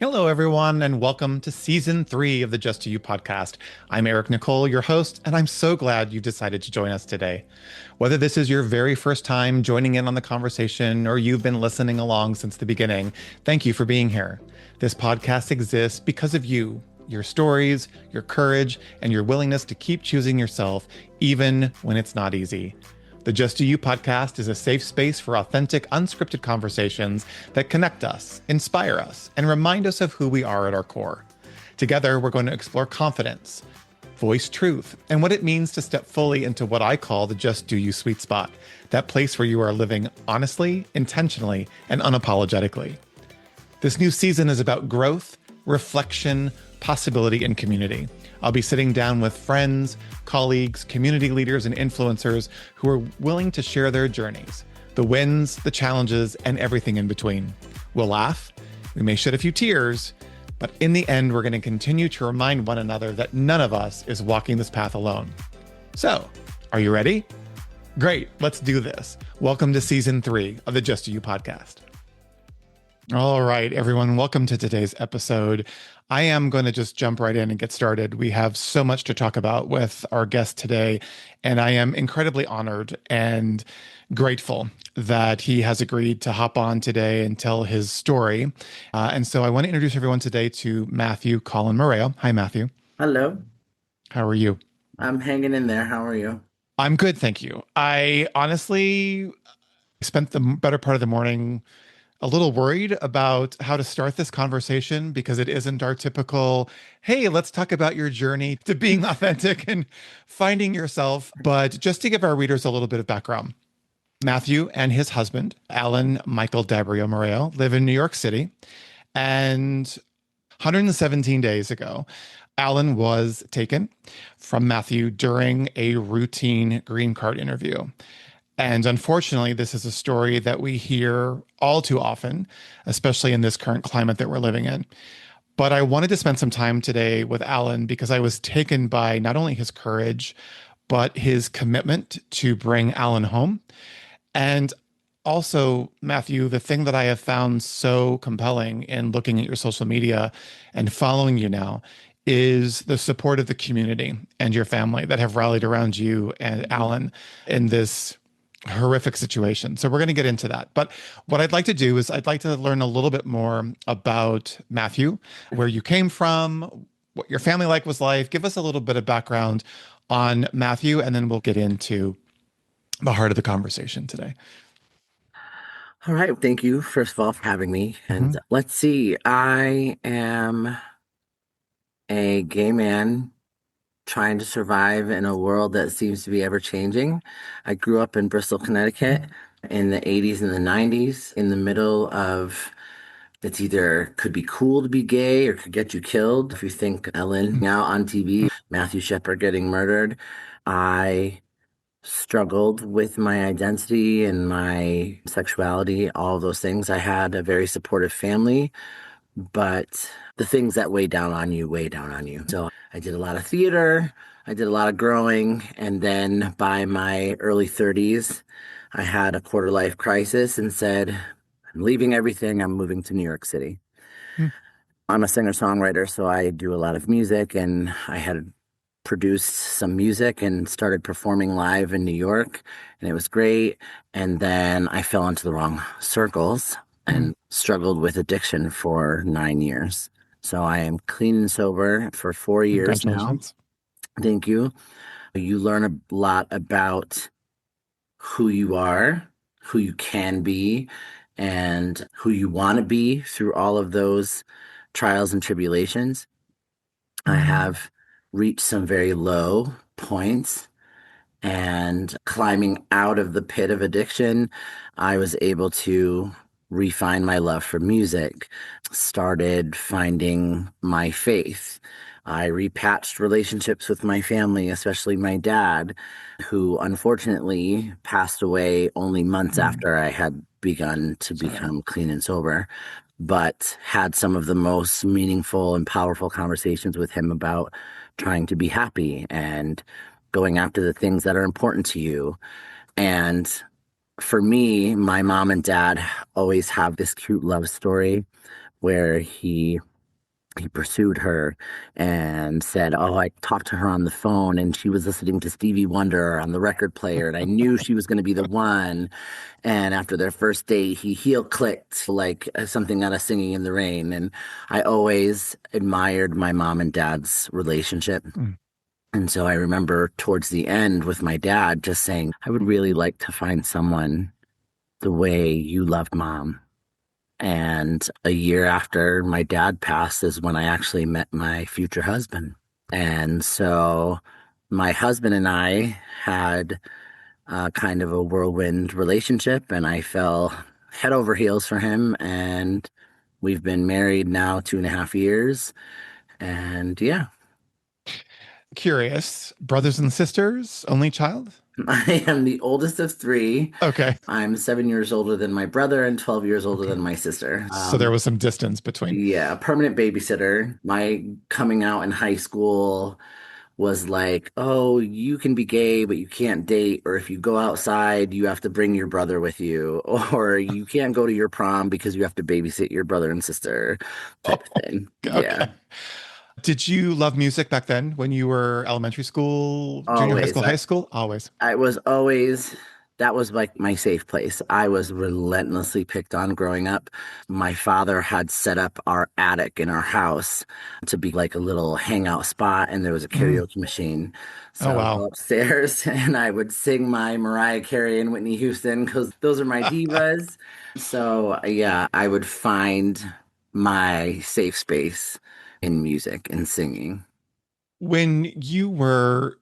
Hello, everyone, and welcome to season 3 of the Just to You podcast. I'm Eric Nicole, your host, and I'm so glad you decided to join us today. Whether this is your very first time joining in on the conversation or you've been listening along since the beginning, thank you for being here. This podcast exists because of you, your stories, your courage, and your willingness to keep choosing yourself, even when it's not easy. The Just Do You podcast is a safe space for authentic, unscripted conversations that connect us, inspire us, and remind us of who we are at our core. Together, we're going to explore confidence, voice truth, and what it means to step fully into what I call the Just Do You sweet spot, that place where you are living honestly, intentionally, and unapologetically. This new season is about growth, reflection, possibility, and community. I'll be sitting down with friends, colleagues, community leaders, and influencers who are willing to share their journeys, the wins, the challenges, and everything in between. We'll laugh, we may shed a few tears, but in the end, we're going to continue to remind one another that none of us is walking this path alone. So, are you ready? Great, let's do this. Welcome to season 3 of the Just Do You podcast. All right, everyone, welcome to today's episode. I am going to just jump right in and get started. We have so much to talk about with our guest today, and I am incredibly honored and grateful that he has agreed to hop on today and tell his story. And so I want to introduce everyone today to Matthew Collin Marrero. Hi, Matthew. Hello, How are you? I'm hanging in there. How are you? I'm good, thank you. I honestly spent the better part of the morning a little worried about how to start this conversation because it isn't our typical, hey, let's talk about your journey to being authentic and finding yourself. But just to give our readers a little bit of background, Matthew and his husband, Allan Michael Dabrio Marrero, live in New York City. And 117 days ago, Allan was taken from Matthew during a routine green card interview. And unfortunately, this is a story that we hear all too often, especially in this current climate that we're living in. But I wanted to spend some time today with Allan because I was taken by not only his courage, but his commitment to bring Allan home. And also, Matthew, the thing that I have found so compelling in looking at your social media and following you now is the support of the community and your family that have rallied around you and Allan in this horrific situation. So we're going to get into that. But what I'd like to do is I'd like to learn a little bit more about Matthew, where you came from, what your family life was like. Give us a little bit of background on Matthew, and then we'll get into the heart of the conversation today. All right. Thank you, first of all, for having me. Mhm. And let's see. I am a gay man trying to survive in a world that seems to be ever changing. I grew up in Bristol, Connecticut in the 80s and the 90s, in the middle of it's either could be cool to be gay or could get you killed. If you think Ellen now on TV, Matthew Shepard getting murdered, I struggled with my identity and my sexuality, all of those things. I had a very supportive family, but the things that weigh down on you, weigh down on you. So I did a lot of theater, I did a lot of growing, and then by my early 30s, I had a quarter life crisis and said, I'm leaving everything, I'm moving to New York City. Mhm. I'm a singer-songwriter, so I do a lot of music, and I had produced some music and started performing live in New York, and it was great. And then I fell into the wrong circles Mhm. and struggled with addiction for 9 years. So I am clean and sober for 4 years now. Congratulations. Thank you. You learn a lot about who you are, who you can be, and who you want to be through all of those trials and tribulations. I have reached some very low points, and climbing out of the pit of addiction, I was able to refine my love for music, started finding my faith. I repatched relationships with my family, especially my dad, who unfortunately passed away only months Mhm. after I had begun to Sorry. become clean and sober, but had some of the most meaningful and powerful conversations with him about trying to be happy and going after the things that are important to you. And for me, my mom and dad always have this cute love story where he he pursued her and said, "Oh, I talked to her on the phone and she was listening to Stevie Wonder on the record player, and I knew she was going to be the one." And after their first date, he heel clicked like something out of Singing in the Rain. And I always admired my mom and dad's relationship. Mm. And so I remember towards the end with my dad just saying, "I would really like to find someone the way you loved mom." And a year after my dad passed is when I actually met my future husband. And so my husband and I had kind of a whirlwind relationship, and I fell head over heels for him. And we've been married now 2.5 years. And yeah, Curious, brothers and sisters, only child? I am the oldest of three. Okay. I'm 7 years older than my brother and 12 years older Okay. than my sister. So there was some distance between. Yeah, permanent babysitter. My coming out in high school was like, "Oh, you can be gay, but you can't date, or if you go outside, you have to bring your brother with you, or you can't go to your prom because you have to babysit your brother and sister," type of Oh, thing. okay. Yeah, Did you love music back then when you were elementary school, junior high always. school, high school? Always. I was always, that was like my safe place. I was relentlessly picked on growing up. My father had set up our attic in our house to be like a little hangout spot, and there was a Mm. karaoke machine. Oh, So I would wow. go upstairs and I would sing my Mariah Carey and Whitney Houston because those are my divas. So yeah, I would find my safe space in music and singing. When you were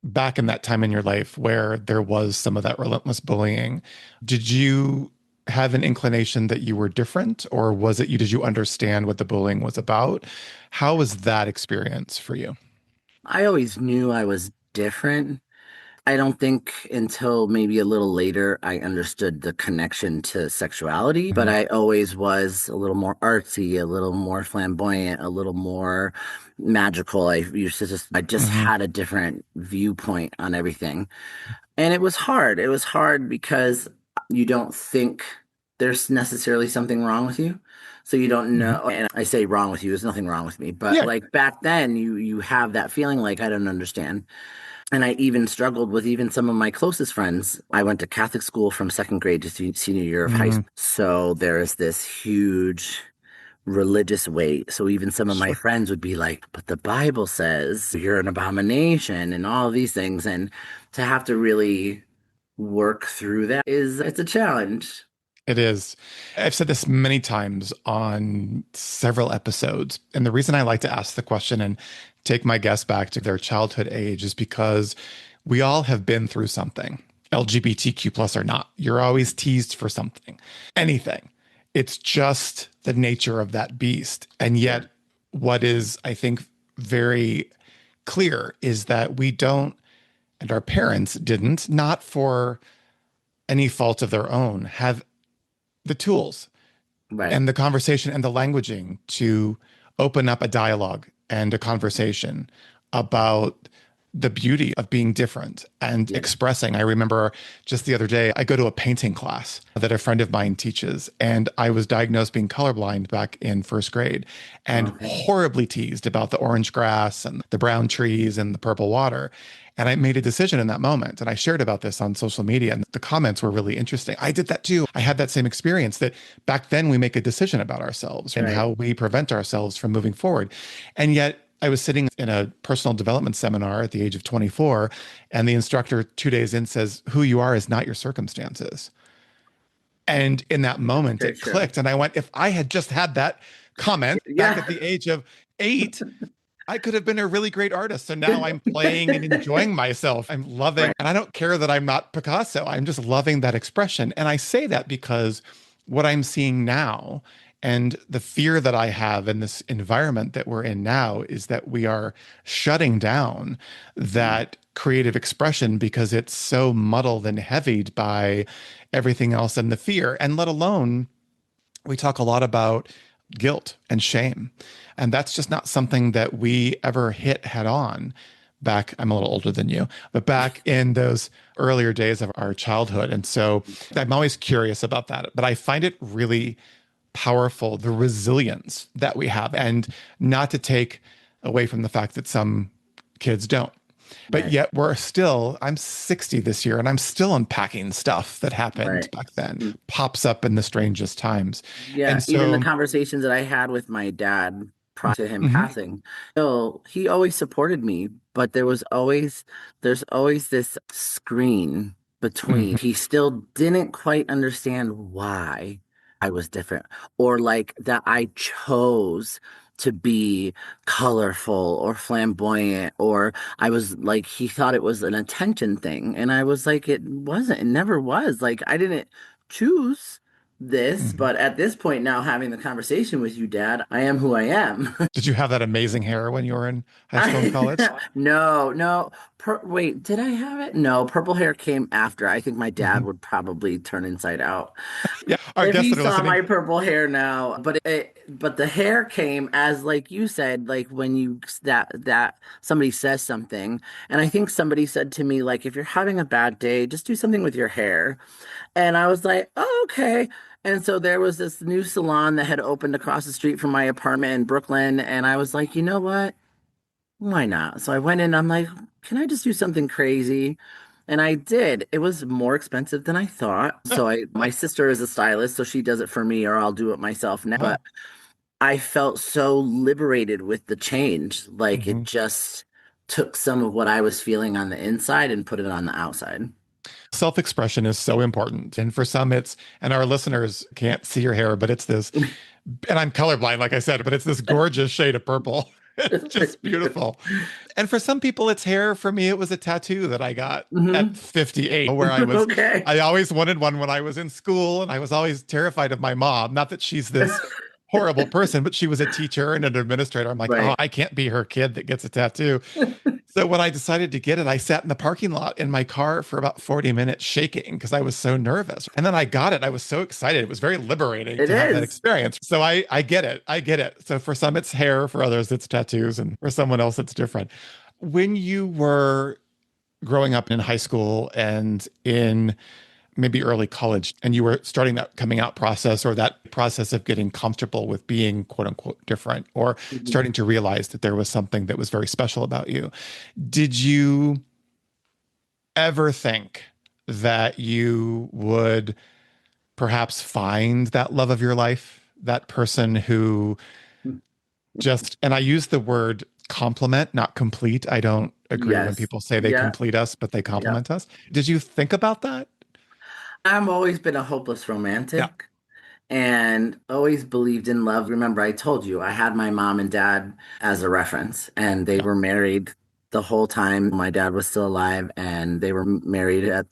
back in that time in your life where there was some of that relentless bullying, did you have an inclination that you were different, or was it you, did you understand what the bullying was about? How was that experience for you? I always knew I was different. I don't think until maybe a little later I understood the connection to sexuality, but Mhm. I always was a little more artsy, a little more flamboyant, a little more magical. I just Mhm. had a different viewpoint on everything. And it was hard. It was hard because you don't think there's necessarily something wrong with you. So you don't Mhm. know, and I say wrong with you, there's nothing wrong with me. But Yeah. like back then you have that feeling like I don't understand. And I even struggled with even some of my closest friends. I went to Catholic school from second grade to senior year of high Mhm. school. So there is this huge religious weight. So even some of my Sure. friends would be like, "But the Bible says you're an abomination," and all of these things. And to have to really work through that it's a challenge. It is. I've said this many times on several episodes. And the reason I like to ask the question and take my guests back to their childhood age is because we all have been through something, LGBTQ plus or not. You're always teased for something, anything. It's just the nature of that beast. And Yeah, yet, what is, I think, very clear is that we don't, and our parents didn't, not for any fault of their own, have the tools right. and the conversation and the languaging to open up a dialogue and a conversation about the beauty of being different and Yeah. expressing. I remember just the other day, I go to a painting class that a friend of mine teaches, and I was diagnosed being colorblind back in first grade and Okay. horribly teased about the orange grass and the brown trees and the purple water. And I made a decision in that moment. And I shared about this on social media, and the comments were really interesting. I did that too. I had that same experience that back then we make a decision about ourselves and Right. how we prevent ourselves from moving forward. And yet, I was sitting in a personal development seminar at the age of 24, and the instructor 2 days in says, "Who you are is not your circumstances." And in that moment, Very it true. clicked. And I went, if I had just had that comment back Yeah. at the age of 8, I could have been a really great artist. So now I'm playing and enjoying myself. I'm loving, Right. and I don't care that I'm not Picasso. I'm just loving that expression. And I say that because what I'm seeing now and the fear that I have in this environment that we're in now is that we are shutting down Mm. that creative expression because it's so muddled and heavied by everything else and the fear. And let alone, we talk a lot about guilt and shame. And that's just not something that we ever hit head on back. I'm a little older than you, but back in those earlier days of our childhood. And so I'm always curious about that. But I find it really powerful the resilience that we have, and not to take away from the fact that some kids don't. But Right. yet I'm 60 this year and I'm still unpacking stuff that happened Right. back then, pops up in the strangest times. Yeah, And even the so, conversations that I had with my dad prior to him mhm, passing, he always supported me, but there's always this screen between. mhm, He still didn't quite understand why I was different, or like that I chose to be colorful or flamboyant, or I was like, he thought it was an attention thing. And I was like, it wasn't, it never was. Like, I didn't choose this, mhm. but at this point now, having the conversation with you, Dad, I am who I am. Did you have that amazing hair when you were in high school and I, college? no, no. Wait, did I have it? No, purple hair came after. I think my dad Mhm. would probably turn inside out Yeah, our if guests he that are saw listening. my purple hair now. But the hair came as, like you said, like when you that somebody says something, and I think somebody said to me, like, if you're having a bad day, just do something with your hair. And I was like, oh, okay. And so there was this new salon that had opened across the street from my apartment in Brooklyn. And I was like, you know what? Why not? So I went in, I'm like, can I just do something crazy? And I did. It was more expensive than I thought. So my sister is a stylist, so she does it for me, or I'll do it myself now. Oh, But I felt so liberated with the change. Like it mhm. just took some of what I was feeling on the inside and put it on the outside. Self-expression is so important. And for some, and our listeners can't see your hair, but it's this, and I'm colorblind, like I said, but it's this gorgeous shade of purple. It's just beautiful. And for some people, it's hair. For me, it was a tattoo that I got at Hmm. 58, where Okay. I always wanted one when I was in school, and I was always terrified of my mom. Not that she's this horrible person, but she was a teacher and an administrator. I'm like, oh, Right. I can't be her kid that gets a tattoo. So when I decided to get it, I sat in the parking lot in my car for about 40 minutes shaking because I was so nervous. And then I got it. I was so excited. It was very liberating It to have that is. experience. So I get it. I get it. So for some, it's hair. For others, it's tattoos. And for someone else, it's different. When you were growing up in high school and in maybe early college, and you were starting that coming out process or that process of getting comfortable with being quote unquote different, or Mhm. starting to realize that there was something that was very special about you, did you ever think that you would perhaps find that love of your life, that person who just, and I use the word compliment, not complete. I don't agree when Yes. people say they Yeah. complete us, but they Yeah. compliment us. Did you think about that? I've always been a hopeless Yeah. romantic and always believed in love. Remember, I told you I had my mom and dad as a reference, and they Yeah. were married the whole time my dad was still alive, and they were married at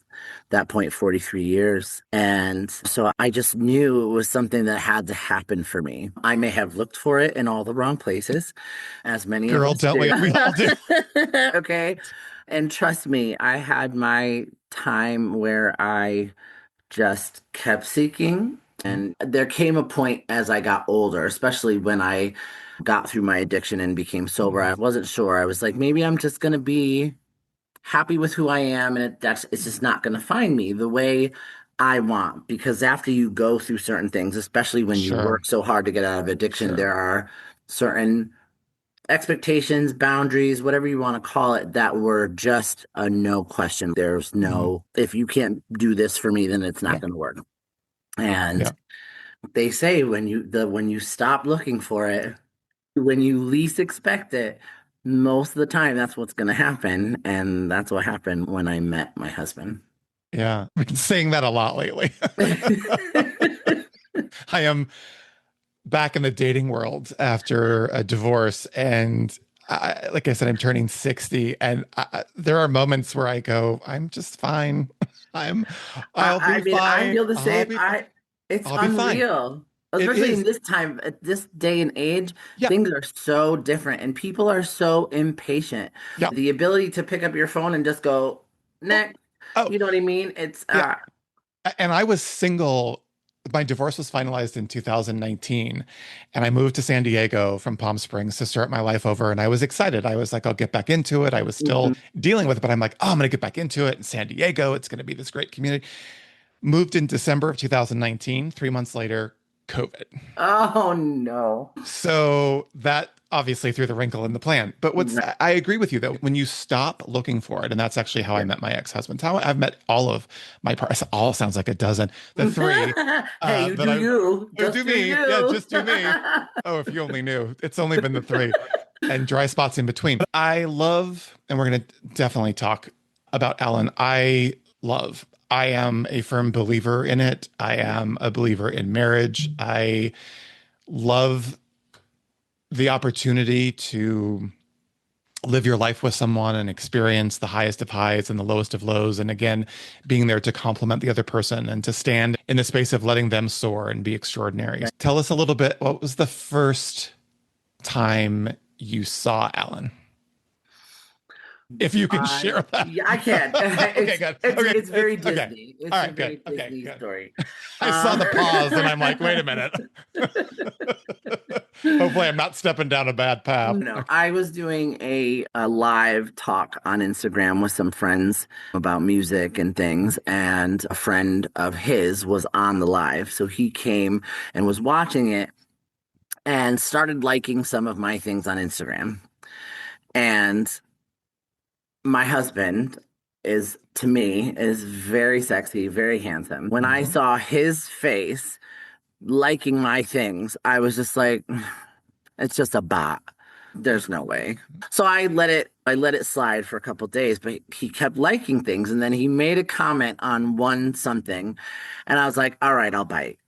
that point 43 years. And so I just knew it was something that had to happen for me. I may have looked for it in all the wrong places, as many of Girl, us don't do. we? We all do. Okay. And trust me, I had my time where I just kept seeking. Mhm. And there came a point as I got older, especially when I got through my addiction and became sober. I Mhm. wasn't sure. I was like, maybe I'm just going to be happy with who I am, and it's just not going to find me the way I want. Because after you go through certain things, especially when you Sure. work so hard to get out of addiction, Sure. there are certain expectations, boundaries, whatever you want to call it, that were just a no question. There's Mhm. no, if you can't do this for me, then it's Yeah. not going to work. And Yeah. they say when you stop looking for it, when you least expect it, most of the time that's what's going to happen. And that's what happened when I met my husband. Yeah. We've been saying that a lot lately. I am back in the dating world after a divorce. And like I said, I'm turning 60. And there are moments where I go, I'm just fine. I'm, I'll I be mean, I fine. feel the I'll same. be fine. It's I'll be fine. unreal, It especially in is. this time, at this day and age, Yeah. things are so different and people are so impatient. Yeah. The ability to pick up your phone and just go, Oh, next, oh, you know what I mean? yeah. And I was single. My divorce was finalized in 2019, and I moved to San Diego from Palm Springs to start my life over. And I was excited. I was like, I'll get back into it. I was still Mhm. dealing with it, but I'm like, oh, I'm going to get back into it in San Diego. It's going to be this great community. Moved in December of 2019. 3 months later, COVID. Oh no. So that obviously threw the wrinkle in the plan. But Right. I agree with you that when you stop looking for it, and that's actually how I Yeah. met my ex-husband. It's how I've met all of my partners. All sounds like a dozen. The three Hey, you that do I've you. Just do do me. Yeah, you. just do me. Oh, if you only knew. It's only been the three and dry spots in between. But I love, and we're going to definitely talk about Allan. I am a firm believer in it. I am a believer in marriage. I love the opportunity to live your life with someone and experience the highest of highs and the lowest of lows. And again, being there to complement the other person and to stand in the space of letting them soar and be extraordinary. Tell us a little bit, what was the first time you saw Allan? If you can share that. Yeah, I can. Okay, It's good. it's Okay, it's very okay. Disney. All It's a right, good. very Okay, Disney good. story. I saw the pause and I'm like, wait a Uh, minute. Hopefully, I'm not stepping down a bad path. No, I was doing a live talk on Instagram with some friends about music and things, and a friend of his was on the live. So he came and was watching it and started liking some of my things on Instagram. And my husband is, to me, is very sexy, very handsome. When I Mhm. saw his face liking my things, I was just like, it's just a bot. There's no way. So I let it slide for a couple days, but he kept liking things and then he made a comment on one something and I was like, "All right, I'll bite."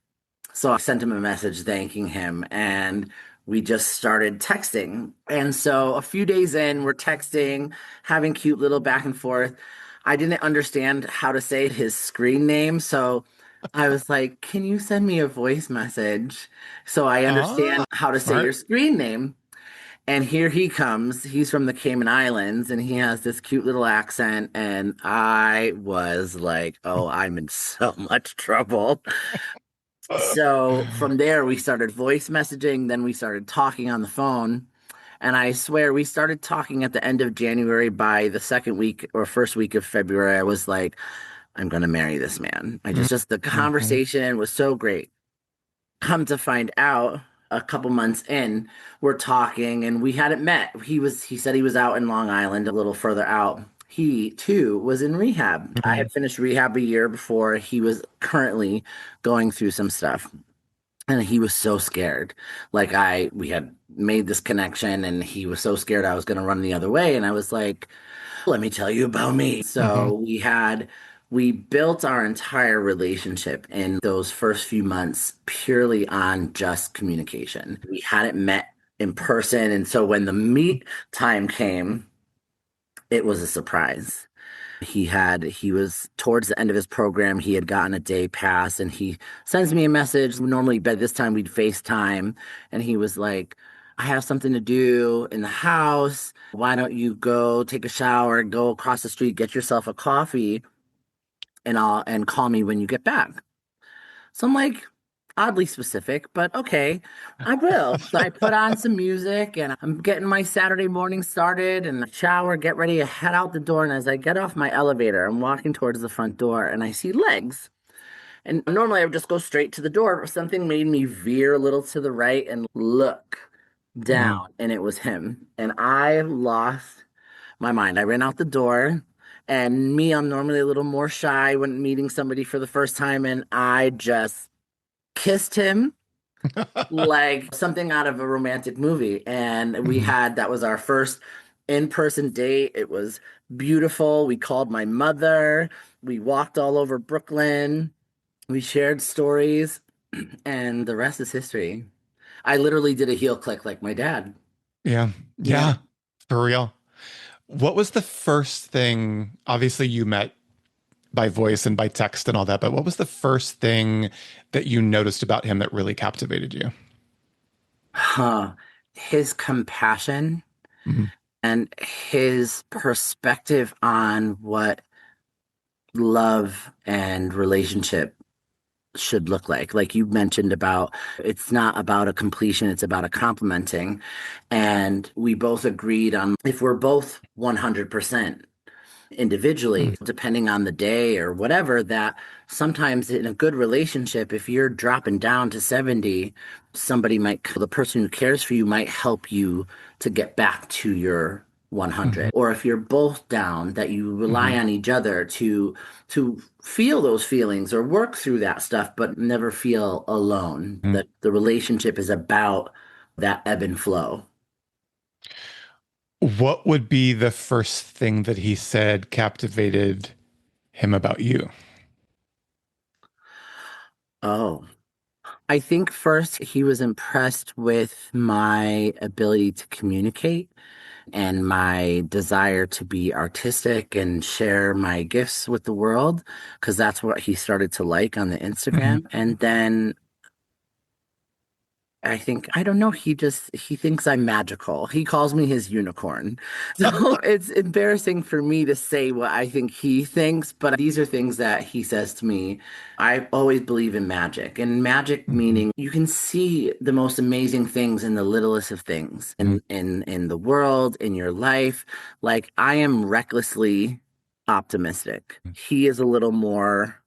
So I sent him a message thanking him and we just started texting. And so a few days in, we're texting, having cute little back and forth. I didn't understand how to say his screen name, so I was like, "Can you send me a voice message so I Ah, understand how to say your smart. screen name?" And here he comes. He's from the Cayman Islands and he has this cute little accent. And I was like, oh, I'm in so much trouble. So from there, we started voice messaging. Then we started talking on the phone. And I swear we started talking at the end of January. By the second week or first week of February, I was like, I'm going to marry this man. Just the Mhm. conversation was so great. Come to find out, a couple months in, we're talking and we hadn't met. He said he was out in Long Island, a little further out. He too was in rehab. I Mhm. had finished rehab a year before. He was currently going through some stuff. And he was so scared. We had made this connection and he was so scared I was going to run the other way. And I was like, let me tell you about me. Mhm. So we built our entire relationship in those first few months purely on just communication. We hadn't met in person. And so when the meet time came, it was a surprise. He was towards the end of his program. He had gotten a day pass and he sends me a message. Normally, by this time, we'd FaceTime. And he was like, I have something to do in the house. Why don't you go take a shower, go across the street, get yourself a coffee, and call me when you get back. So I'm like, oddly specific, but okay, I will. So I put on some music and I'm getting my Saturday morning started and shower, get ready to head out the door. And as I get off my elevator, I'm walking towards the front door and I see legs. And normally I would just go straight to the door, but something made me veer a little to the right and look Mhm. down, and it was him. And I lost my mind. I ran out the door. And me, I'm normally a little more shy when meeting somebody for the first time, and I just kissed him like something out of a romantic movie. And Mhm. that was our first in-person date. It was beautiful. We called my mother. We walked all over Brooklyn. We shared stories, and the rest is history. I literally did a heel click like my dad. Yeah. Yeah. Yeah. For real. What was the first thing? Obviously, you met by voice and by text and all that, but what was the first thing that you noticed about him that really captivated you? Huh. His compassion Mhm. and his perspective on what love and relationship should look like. Like you mentioned about it's not about a completion, it's about a complementing. And we both agreed on if we're both 100%, individually, Mm, depending on the day or whatever, that sometimes in a good relationship, if you're dropping down to 70, the person who cares for you might help you to get back to your 100. mhm, Or if you're both down, that you rely mhm, on each other to feel those feelings or work through that stuff, but never feel alone. mhm. That the relationship is about that ebb and flow. What would be the first thing that he said captivated him about you? Oh. I think first he was impressed with my ability to communicate and my desire to be artistic and share my gifts with the world, because that's what he started to like on the Mhm, Instagram. And then I don't know, he thinks I'm magical. He calls me his unicorn. So it's embarrassing for me to say what I think he thinks, but these are things that he says to me. I always believe in magic, and magic mhm, meaning you can see the most amazing things in the littlest of things mhm, in the world, in your life. Like I am recklessly optimistic. He is a little more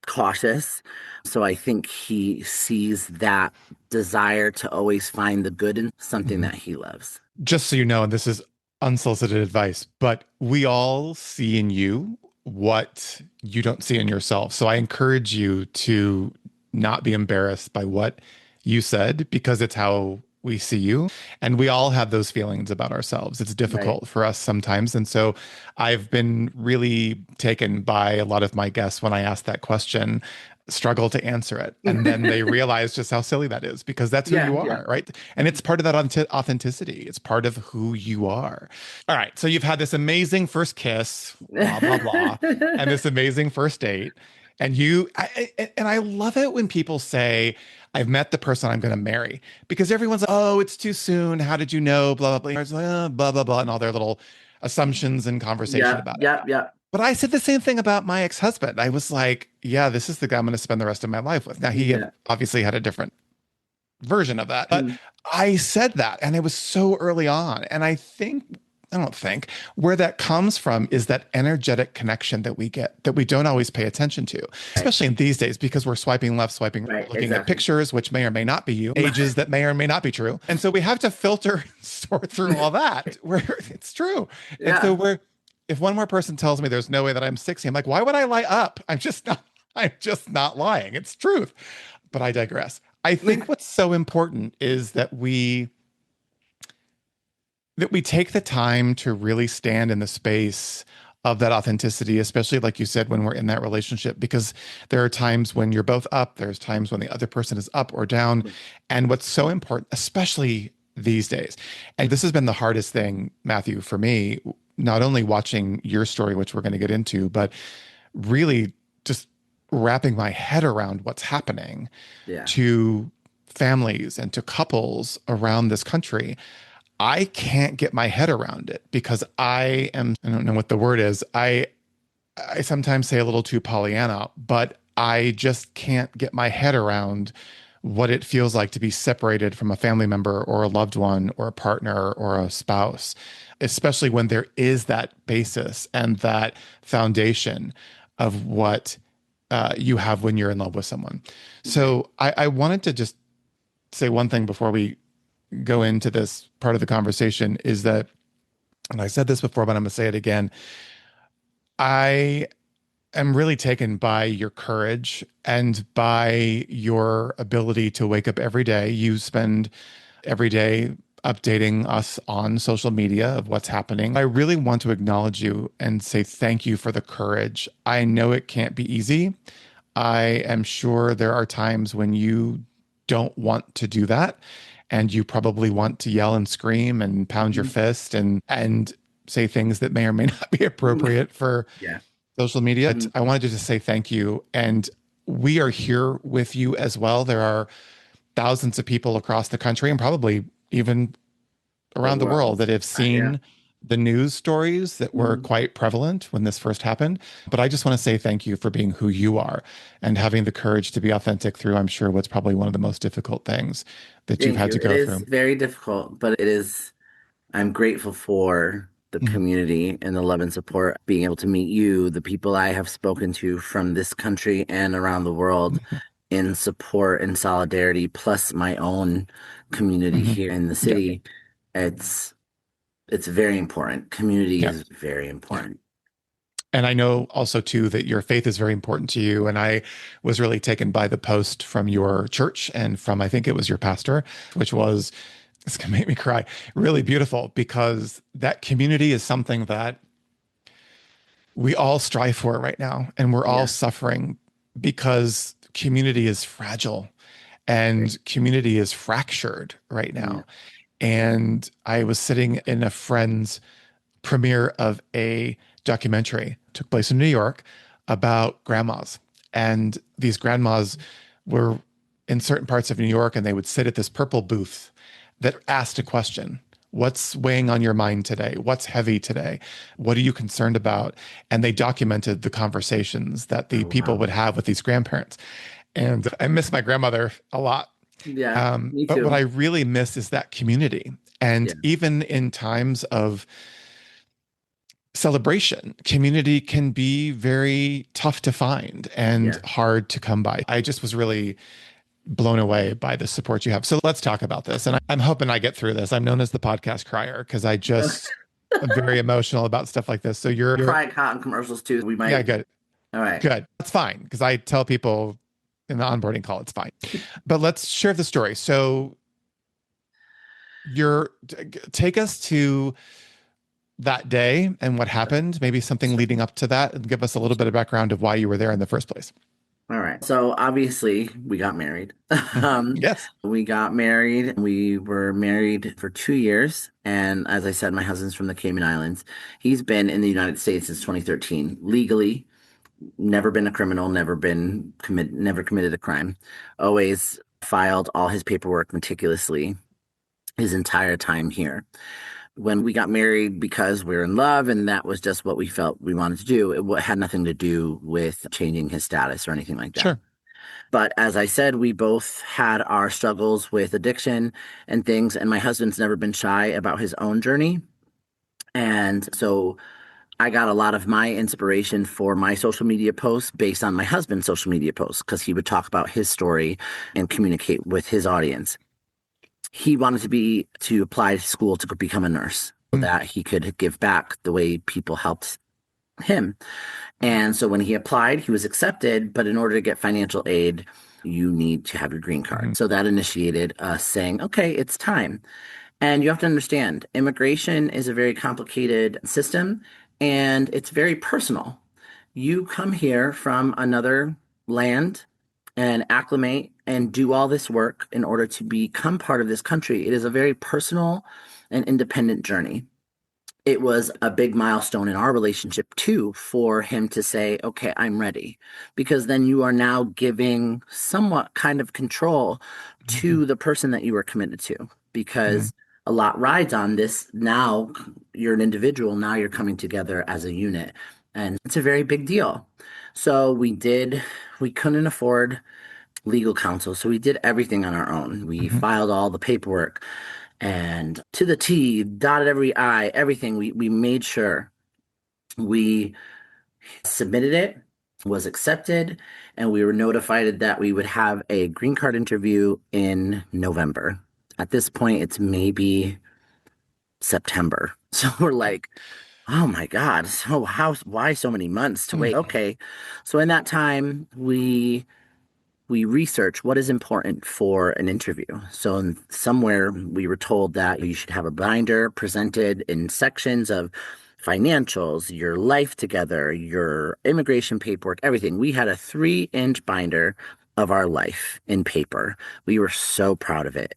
cautious. So I think he sees that desire to always find the good in something mhm. that he loves. Just so you know, and this is unsolicited advice, but we all see in you what you don't see in yourself. So I encourage you to not be embarrassed by what you said because it's how we see you. And we all have those feelings about ourselves. It's Right. difficult for us sometimes. And so I've been really taken by a lot of my guests when I ask that question, struggle to answer it. And then they realize just how silly that is because that's who Yeah, you yeah. are, right? And it's part of that authenticity. It's part of who you are. All right. So you've had this amazing first kiss, blah, blah, blah, and this amazing first date. And I love it when people say, I've met the person I'm going to marry because everyone's like, oh, it's too soon. How did you know? Blah, blah, blah. It's like, blah, blah, blah, and all their little assumptions and conversation Yeah, about it. yeah, yeah, But I said the same thing about my ex-husband. I was like, yeah, this is the guy I'm going to spend the rest of my life with. Now, yeah. obviously had a different version of that, but Mhm. I said that and it was so early on. And I don't think where that comes from is that energetic connection that we get that we don't always pay attention to, Right, especially in these days because we're swiping left, swiping right, right, looking at exactly. pictures, which may or may not be you, ages that may or may not be true. And so we have to filter, sort through all that where it's true. And so Yeah. if one more person tells me there's no way that I'm 60, I'm like, why would I lie up? I'm just not lying. It's truth. But I digress. I think what's so important is that we take the time to really stand in the space of that authenticity, especially like you said, when we're in that relationship, because there are times when you're both up, there's times when the other person is up or down. And what's so important, especially these days, and this has been the hardest thing, Matthew, for me, not only watching your story, which we're going to get into, but really just wrapping my head around what's happening Yeah. to families and to couples around this country. I can't get my head around it because I don't know what the word is. I sometimes say a little too Pollyanna, but I just can't get my head around what it feels like to be separated from a family member or a loved one or a partner or a spouse, especially when there is that basis and that foundation of what you have when you're in love with someone. Right. So I wanted to just say one thing before we go into this part of the conversation is that, and I said this before, but I'm going to say it again. I am really taken by your courage and by your ability to wake up every day. You spend every day updating us on social media of what's happening. I really want to acknowledge you and say thank you for the courage. I know it can't be easy. I am sure there are times when you don't want to do that and you probably want to yell and scream and pound your Mhm. fist and say things that may or may not be appropriate for Yeah. social media. Mhm. I wanted to just say thank you. And we are here with you as well. There are thousands of people across the country and probably even The around the world world. that have Yeah. seen the news stories that were Mhm. quite prevalent when this first happened. But I just want to say thank you for being who you are and having the courage to be authentic through, I'm sure, what's probably one of the most difficult things that you've Thank had you. to It go is through. very difficult, but I'm grateful for the Mhm. community and the love and support, being able to meet you, the people I have spoken to from this country and around the world Mhm. in support and solidarity, plus my own community Mhm. here in the Yeah. city. It's it's very important. Community Yeah. is very Yeah. important. And I know also too that your faith is very important to you. And I was really taken by the post from your church and from, I think it was your pastor, which was, it's gonna make me cry, really beautiful because that community is something that we all strive for right now. And we're all Yeah. suffering because community is fragile and community is fractured right Yeah. now. And I was sitting in a friend's premiere of a documentary, took place in New York, about grandmas. And these grandmas were in certain parts of New York and they would sit at this purple booth that asked a question. What's weighing on your mind today? What's heavy today? What are you concerned about? And they documented the conversations that the Oh, people wow. would have with these grandparents. And I miss my grandmother a lot. Yeah, me But what too. I really miss is that community. And Yeah. even in times of celebration, community can be very tough to find and Yeah. hard to come by. I just was really blown away by the support you have. So let's talk about this. And I'm hoping I get through this. I'm known as the podcast crier because I just am very emotional about stuff like this. So you're, Cry at cotton commercials too. We yeah, might. good, All right. good. That's fine because I tell people in the onboarding call, it's fine. But let's share the story. So you're, take us to that day and what happened, maybe something leading up to that, and give us a little bit of background of why you were there in the first place. All right. So obviously we got married. Yes. We got married. We were married for 2 years. And as I said, my husband's from the Cayman Islands. He's been in the United States since 2013, legally, never been a criminal, never committed a crime. Always filed all his paperwork meticulously his entire time here. When we got married because we were in love and that was just what we felt we wanted to do, it had nothing to do with changing his status or anything like that. Sure. But as I said, we both had our struggles with addiction and things, and my husband's never been shy about his own journey. And so I got a lot of my inspiration for my social media posts based on my husband's social media posts because he would talk about his story and communicate with his audience. He wanted to apply to school to become a nurse so Mm, that he could give back the way people helped him. And so when he applied, he was accepted, but in order to get financial aid, you need to have your green card. mhm, So that initiated us saying, okay, it's time. And you have to understand, immigration is a very complicated system and it's very personal. You come here from another land and acclimate and do all this work in order to become part of this country. It is a very personal and independent journey. It was a big milestone in our relationship too for him to say, okay, I'm ready. Because then you are now giving somewhat kind of control mhm, to the person that you are committed to. mhm, Because a lot rides on this. Now you're an individual. Now you're coming together as a unit. And it's a very big deal. So we couldn't afford legal counsel. So we did everything on our own. We mhm, filed all the paperwork and to the T, dotted every I, everything. We made sure we submitted it, was accepted, and we were notified that we would have a green card interview in November. At this point, it's maybe September. So we're like, oh my God, so why so many months to mm, wait? Okay. So in that time, we research what is important for an interview. So somewhere we were told that you should have a binder presented in sections of financials, your life together, your immigration paperwork, everything. We had a 3-inch binder of our life in paper. We were so proud of it.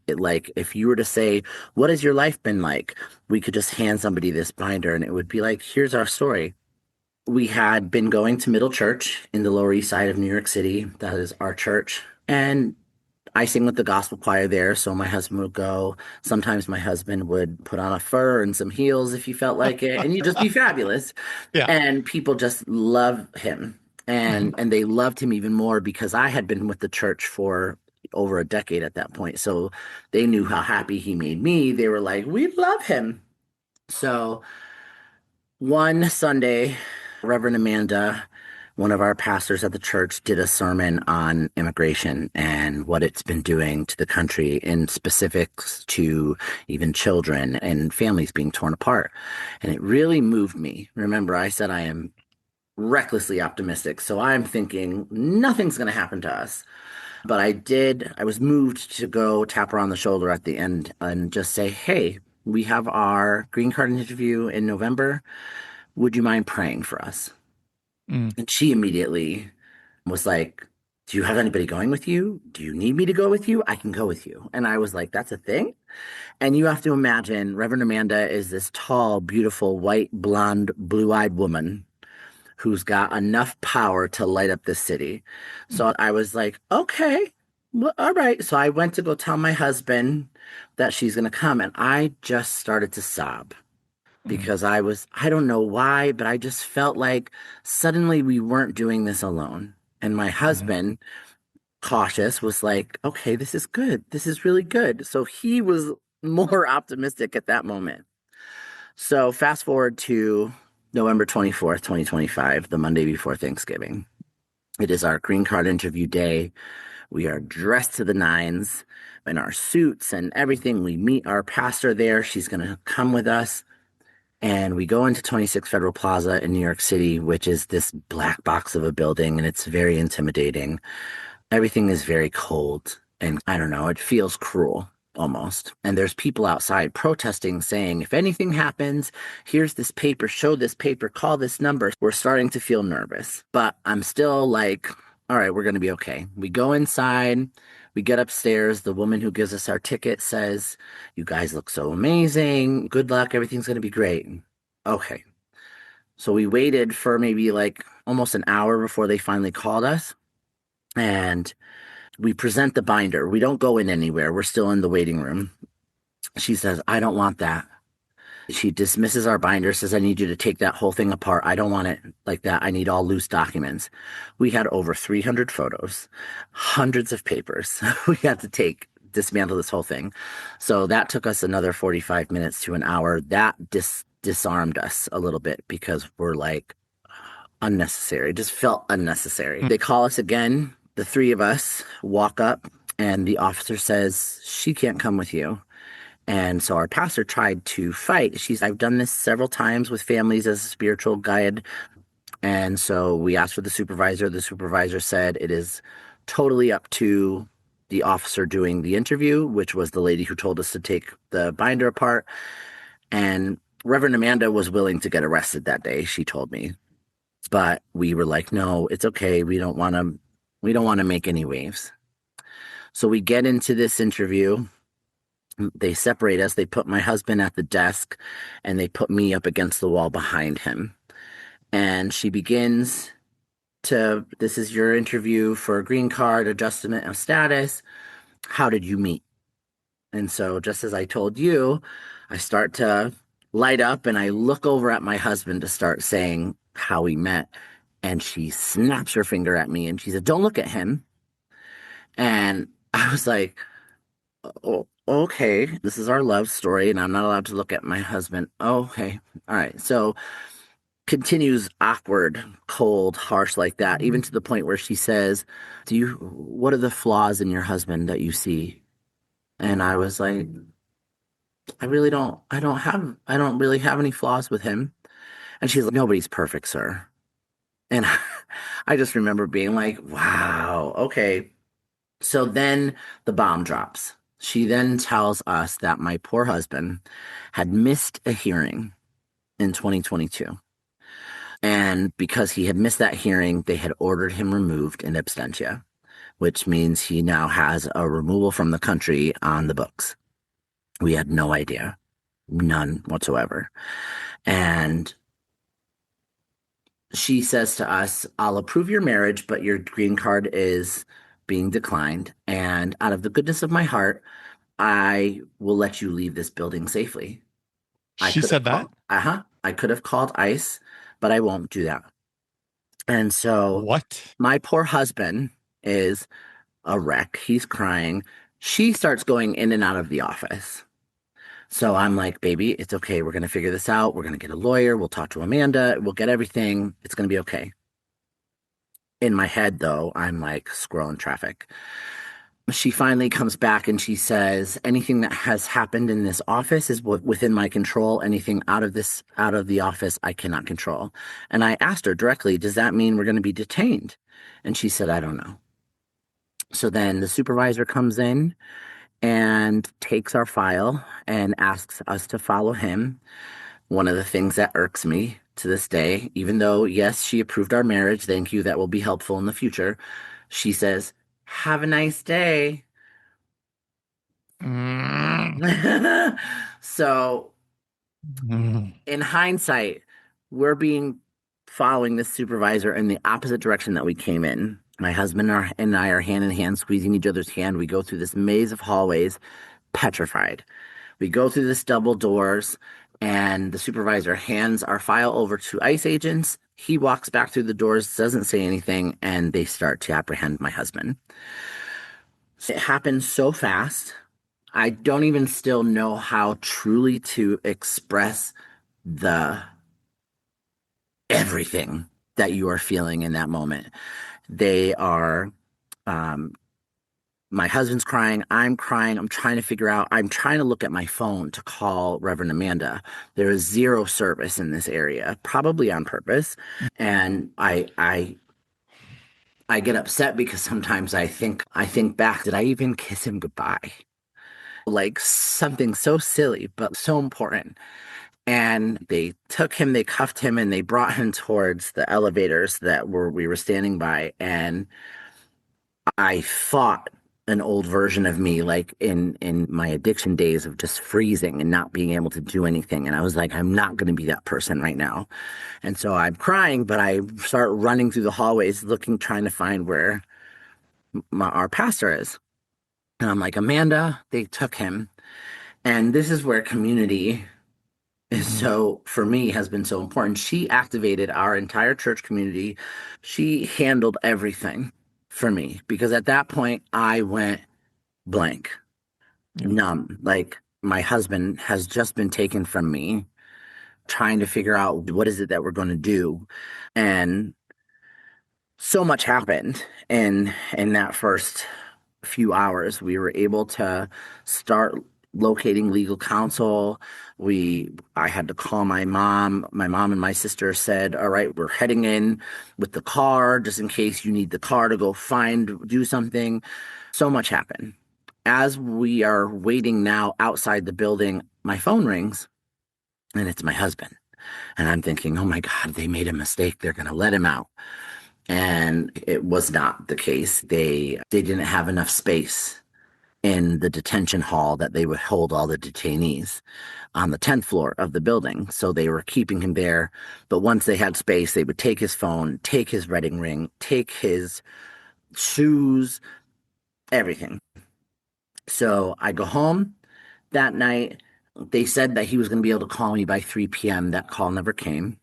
Like if you were to say, what has your life been like? We could just hand somebody this binder and it would be like, here's our story. We had been going to Middle Church in the Lower East Side of New York City. That is our church. And I sing with the gospel choir there, so my husband would go. Sometimes my husband would put on a fur and some heels if he felt like it, and he'd just be fabulous. yeah. And people just love him. Mhm, And they loved him even more because I had been with the church for over a decade at that point. So they knew how happy he made me. They were like, "We love him." So one Sunday, Reverend Amanda, one of our pastors at the church, did a sermon on immigration and what it's been doing to the country, in specifics to even children and families being torn apart. And it really moved me. Remember, I said I am recklessly optimistic. So I'm thinking nothing's going to happen to us. But I was moved to go tap her on the shoulder at the end and just say, hey, we have our green card interview in November. Would you mind praying for us? Mm, And she immediately was like, do you have anybody going with you? Do you need me to go with you? I can go with you. And I was like, that's a thing? And you have to imagine Reverend Amanda is this tall, beautiful, white, blonde, blue-eyed woman who's got enough power to light up this city. So I was like, okay, well, all right. So I went to go tell my husband that she's going to come, and I just started to sob mm, because I don't know why, but I just felt like suddenly we weren't doing this alone. And my mm, husband, cautious, was like, okay, this is good. This is really good. So he was more optimistic at that moment. So fast forward to November 24th, 2025, the Monday before Thanksgiving. It is our green card interview day. We are dressed to the nines in our suits and everything. We meet our pastor there. She's going to come with us. And we go into 26 Federal Plaza in New York City, which is this black box of a building, and it's very intimidating. Everything is very cold, and I don't know, it feels cruel almost. And there's people outside protesting, saying, if anything happens, here's this paper, show this paper, call this number. We're starting to feel nervous, but I'm still like, all right, we're going to be okay. We go inside. We get upstairs. The woman who gives us our ticket says, you guys look so amazing. Good luck. Everything's going to be great. Okay. So we waited for maybe like almost an hour before they finally called us. And we present the binder. We don't go in anywhere. We're still in the waiting room. She says, I don't want that. She dismisses our binder, says, I need you to take that whole thing apart. I don't want it like that. I need all loose documents. We had over 300 photos, hundreds of papers we had to dismantle this whole thing. So that took us another 45 minutes to an hour. That disarmed us a little bit because we're like, unnecessary. It just felt unnecessary. mm. They call us again. The three of us walk up, and the officer says, she can't come with you. And so our pastor tried to fight. I've done this several times with families as a spiritual guide. And so we asked for the supervisor. The supervisor said it is totally up to the officer doing the interview, which was the lady who told us to take the binder apart. And Reverend Amanda was willing to get arrested that day, she told me. But we were like, no, it's okay. We don't want to make any waves. So we get into this interview. They separate us. They put my husband at the desk and they put me up against the wall behind him. And she begins this is your interview for a green card, adjustment of status. How did you meet? And so, just as I told you, I start to light up and I look over at my husband to start saying how we met. And she snaps her finger at me and she said, don't look at him. And I was like, oh, okay, this is our love story and I'm not allowed to look at my husband. Oh, okay. All right. So continues awkward, cold, harsh like that, even to the point where she says, what are the flaws in your husband that you see? And I was like, I don't really have any flaws with him. And she's like, nobody's perfect, sir. And I just remember being like, wow, okay. So then the bomb drops. She then tells us that my poor husband had missed a hearing in 2022. And because he had missed that hearing, they had ordered him removed in absentia, which means he now has a removal from the country on the books. We had no idea, none whatsoever. And she says to us, I'll approve your marriage, but your green card is being declined. And out of the goodness of my heart, I will let you leave this building safely. I She could have said that? called, I could have called ICE, but I won't do that. And so What? my poor husband is a wreck. He's crying. She starts going in and out of the office. So I'm like, baby, it's okay. We're going to figure this out. We're going to get a lawyer. We'll talk to Amanda. We'll get everything. It's going to be okay. In my head, though, I'm like scrolling traffic. She finally comes back and she says, anything that has happened in this office is within my control. Anything out of the office, I cannot control. And I asked her directly, does that mean we're going to be detained? And she said, I don't know. So then the supervisor comes in and takes our file and asks us to follow him. One of the things that irks me to this day, even though, yes, she approved our marriage, thank you, that will be helpful in the future. She says, have a nice day. Mm. So, Mm. in hindsight, we're being following this supervisor in the opposite direction that we came in. My husband and I are hand in hand, squeezing each other's hand. We go through this maze of hallways, petrified. We go through this double doors, and the supervisor hands our file over to ICE agents. He walks back through the doors, doesn't say anything, and they start to apprehend my husband. It happened so fast. I don't even still know how truly to express the everything that you are feeling in that moment. They are, um, my husband's crying. I'm crying. I'm trying to figure out, I'm trying to look at my phone to call Reverend Amanda. There is zero service in this area, probably on purpose. And I get upset because sometimes I think back, did I even kiss him goodbye? Like something so silly, but so important. And they took him, they cuffed him, and they brought him towards the elevators that we were standing by. And I fought an old version of me, like in my addiction days of just freezing and not being able to do anything. And I was like, I'm not going to be that person right now. And so I'm crying, but I start running through the hallways, looking, trying to find where our pastor is. And I'm like, Amanda, they took him. And this is where community is Mhm. so, for me, has been so important. She activated our entire church community. She handled everything for me because at that point I went blank, Yeah. numb. Like my husband has just been taken from me, trying to figure out what is it that we're going to do. And so much happened in that first few hours. We were able to start locating legal counsel. I had to call my mom. My mom and my sister said, all right, we're heading in with the car just in case you need the car to go do something. So much happened. As we are waiting now outside the building, my phone rings and it's my husband. And I'm thinking, oh my God, they made a mistake. They're going to let him out. And it was not the case. They didn't have enough space in the detention hall that they would hold all the detainees on the 10th floor of the building. So they were keeping him there. But once they had space, they would take his phone, take his wedding ring, take his shoes, everything. So I go home that night. They said that he was going to be able to call me by 3 p.m. That call never came.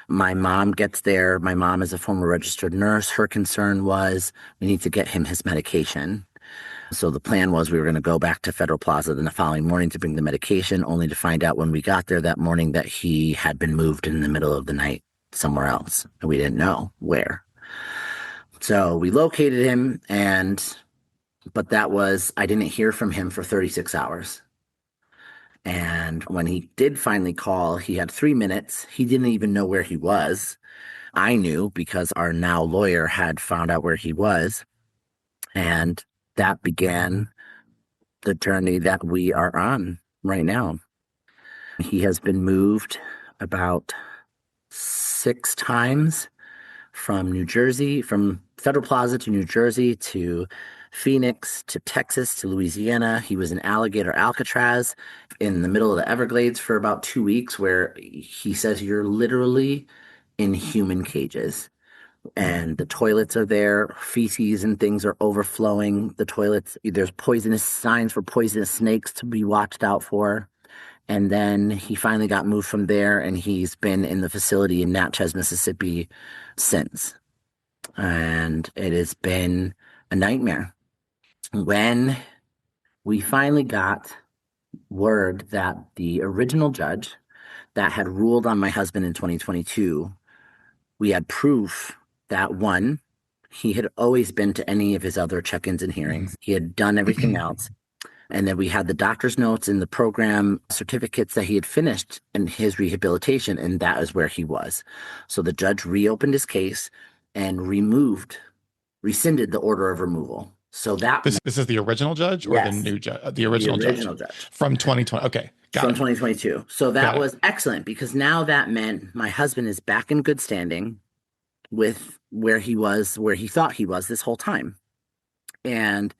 My mom gets there. My mom is a former registered nurse. Her concern was we need to get him his medication. So the plan was we were going to go back to Federal Plaza the following morning to bring the medication, only to find out when we got there that morning that he had been moved in the middle of the night somewhere else. And we didn't know where. So we located him, but I didn't hear from him for 36 hours. And when he did finally call, he had 3 minutes. He didn't even know where he was. I knew because our now lawyer had found out where he was. And that began the journey that we are on right now. He has been moved about 6 times from New Jersey, from Federal Plaza to New Jersey to Phoenix to Texas to Louisiana. He was in Alligator, Alcatraz in the middle of the Everglades for about 2 weeks, where he says you're literally in human cages. And the toilets are there, feces and things are overflowing the toilets. There's poisonous signs for poisonous snakes to be watched out for. And then he finally got moved from there, and he's been in the facility in Natchez, Mississippi since. And it has been a nightmare. When we finally got word that the original judge that had ruled on my husband in 2022, we had proof that one, he had always been to any of his other check-ins and hearings. He had done everything else. And then we had the doctor's notes and the program certificates that he had finished in his rehabilitation, and that is where he was. So the judge reopened his case and rescinded the order of removal. So that This is the original judge or the yes, new judge? The the original judge original judge from 2020. Okay, got from it. 2022. So that Got it. was excellent because now that meant my husband is back in good standing with where he was, where he thought he was this whole time. And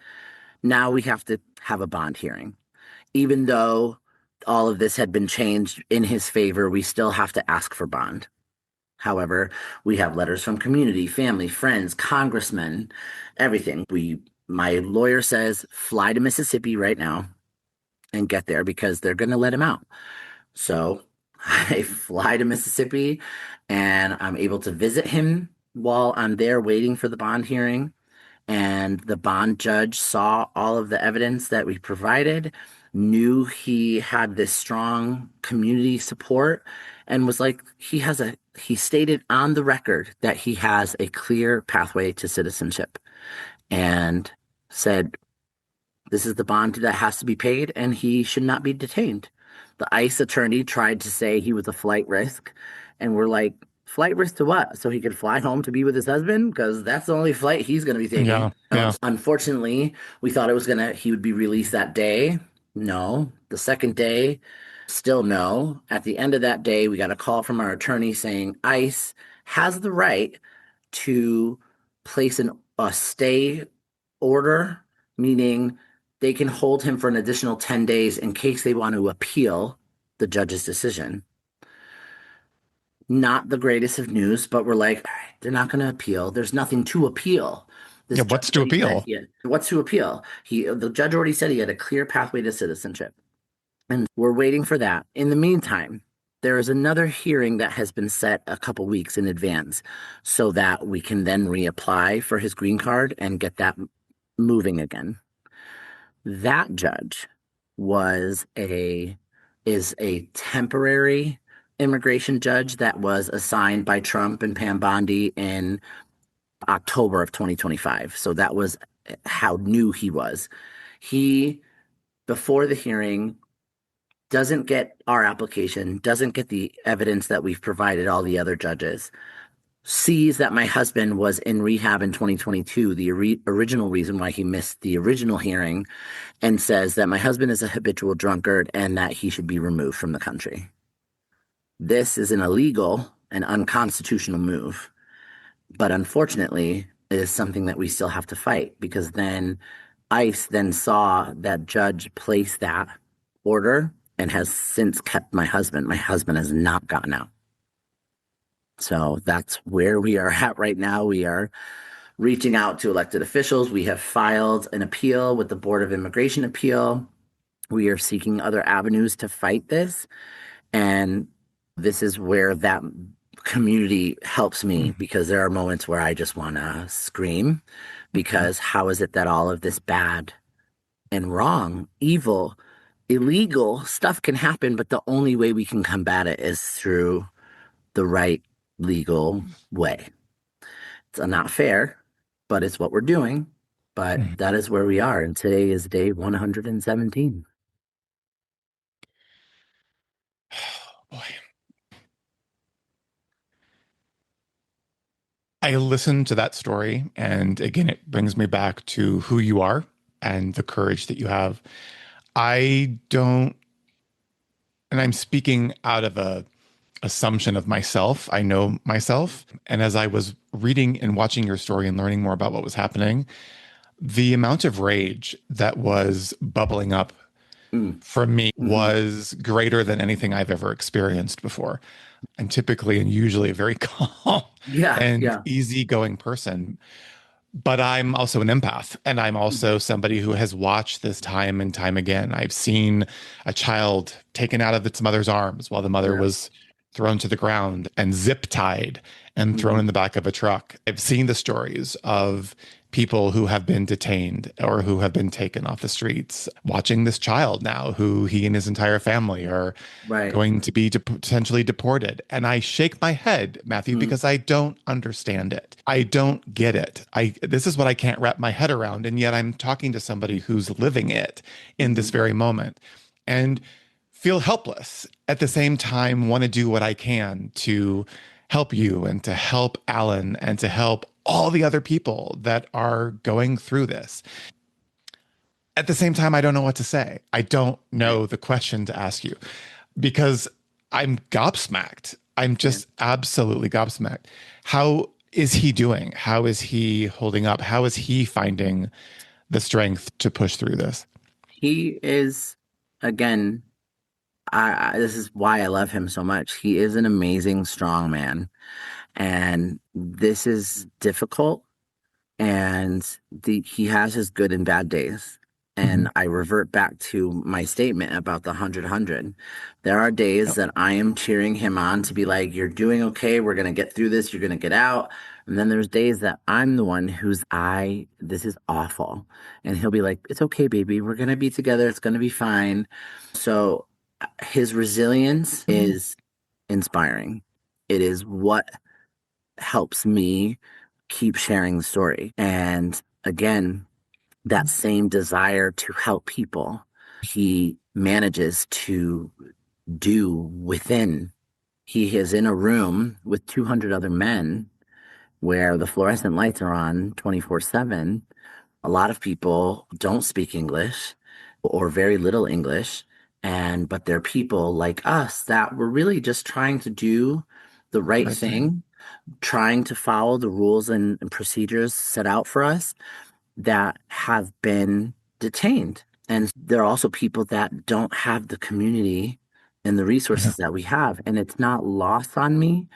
now we have to have a bond hearing. Even though all of this had been changed in his favor, we still have to ask for bond. However, we have letters from community, family, friends, congressmen, everything. My lawyer says fly to Mississippi right now and get there because they're going to let him out. So I fly to Mississippi and I'm able to visit him while I'm there waiting for the bond hearing. And the bond judge saw all of the evidence that we provided, knew he had this strong community support, and was like, he stated on the record that he has a clear pathway to citizenship and said, this is the bond that has to be paid and he should not be detained. The ICE attorney tried to say he was a flight risk, and we're like, flight risk to what? So he could fly home to be with his husband? Because that's the only flight he's going to be taking. Yeah, yeah. Unfortunately, we thought he would be released that day. No. The second day, still no. At the end of that day, we got a call from our attorney saying ICE has the right to place a stay order, meaning they can hold him for an additional 10 days in case they want to appeal the judge's decision. Not the greatest of news, but we're like, all right, they're not going to appeal. There's nothing to appeal. This Yeah, judge what's to already said appeal? what's to appeal? The judge already said he had a clear pathway to citizenship, and we're waiting for that. In the meantime, there is another hearing that has been set a couple weeks in advance so that we can then reapply for his green card and get that moving again. That judge was a is a temporary immigration judge that was assigned by Trump and Pam Bondi in October of 2025. So that was how new he was. He, before the hearing, doesn't get our application, doesn't get the evidence that we've provided all the other judges, sees that my husband was in rehab in 2022, the original reason why he missed the original hearing, and says that my husband is a habitual drunkard and that he should be removed from the country. This is an illegal and unconstitutional move, but unfortunately, it is something that we still have to fight because then ICE then saw that judge place that order and has since kept my husband. My husband has not gotten out. So that's where we are at right now. We are reaching out to elected officials. We have filed an appeal with the Board of Immigration Appeal. We are seeking other avenues to fight this. And this is where that community helps me because there are moments where I just want to scream because how is it that all of this bad and wrong, evil, illegal stuff can happen, but the only way we can combat it is through the right legal way. It's not fair, but it's what we're doing. But that is where we are. And today is day 117. Boy. I listened to that story, and again, it brings me back to who you are and the courage that you have. I don't, and I'm speaking out of a assumption of myself. I know myself. And as I was reading and watching your story and learning more about what was happening, the amount of rage that was bubbling up Mm. for me Hmm. was greater than anything I've ever experienced before. I'm typically and usually a very calm Yeah, and yeah. easygoing person, but I'm also an empath. And I'm also somebody who has watched this time and time again. I've seen a child taken out of its mother's arms while the mother Yeah. was thrown to the ground and zip tied and thrown Mhm. in the back of a truck. I've seen the stories of people who have been detained or who have been taken off the streets. Watching this child now, who he and his entire family are Right. going to be potentially deported. And I shake my head, Matthew, Mhm. because I don't understand it. I don't get it. This is what I can't wrap my head around. And yet I'm talking to somebody who's living it in this Mhm. very moment and feel helpless at the same time, want to do what I can to help you and to help Allan and to help all the other people that are going through this. At the same time, I don't know what to say. I don't Right. know the question to ask you because I'm gobsmacked. I'm Yeah. just absolutely gobsmacked. How is he doing? How is he holding up? How is he finding the strength to push through this? He is, again, this is why I love him so much. He is an amazing, strong man. And this is difficult. And he has his good and bad days. Mhm. And I revert back to my statement about the 100. There are days Yep. that I am cheering him on to be like, you're doing okay. We're going to get through this. You're going to get out. And then there's days that I'm the one this is awful. And he'll be like, it's okay, baby. We're going to be together. It's going to be fine. So his resilience is inspiring. It is what helps me keep sharing the story. And again, that same desire to help people, he manages to do within. He is in a room with 200 other men where the fluorescent lights are on 24/7. A lot of people don't speak English or very little English. But they're people like us that were really just trying to do the right Right thing. thing, trying to follow the rules and procedures set out for us that have been detained. And there are also people that don't have the community and the Yeah. resources that we have. And it's not lost on me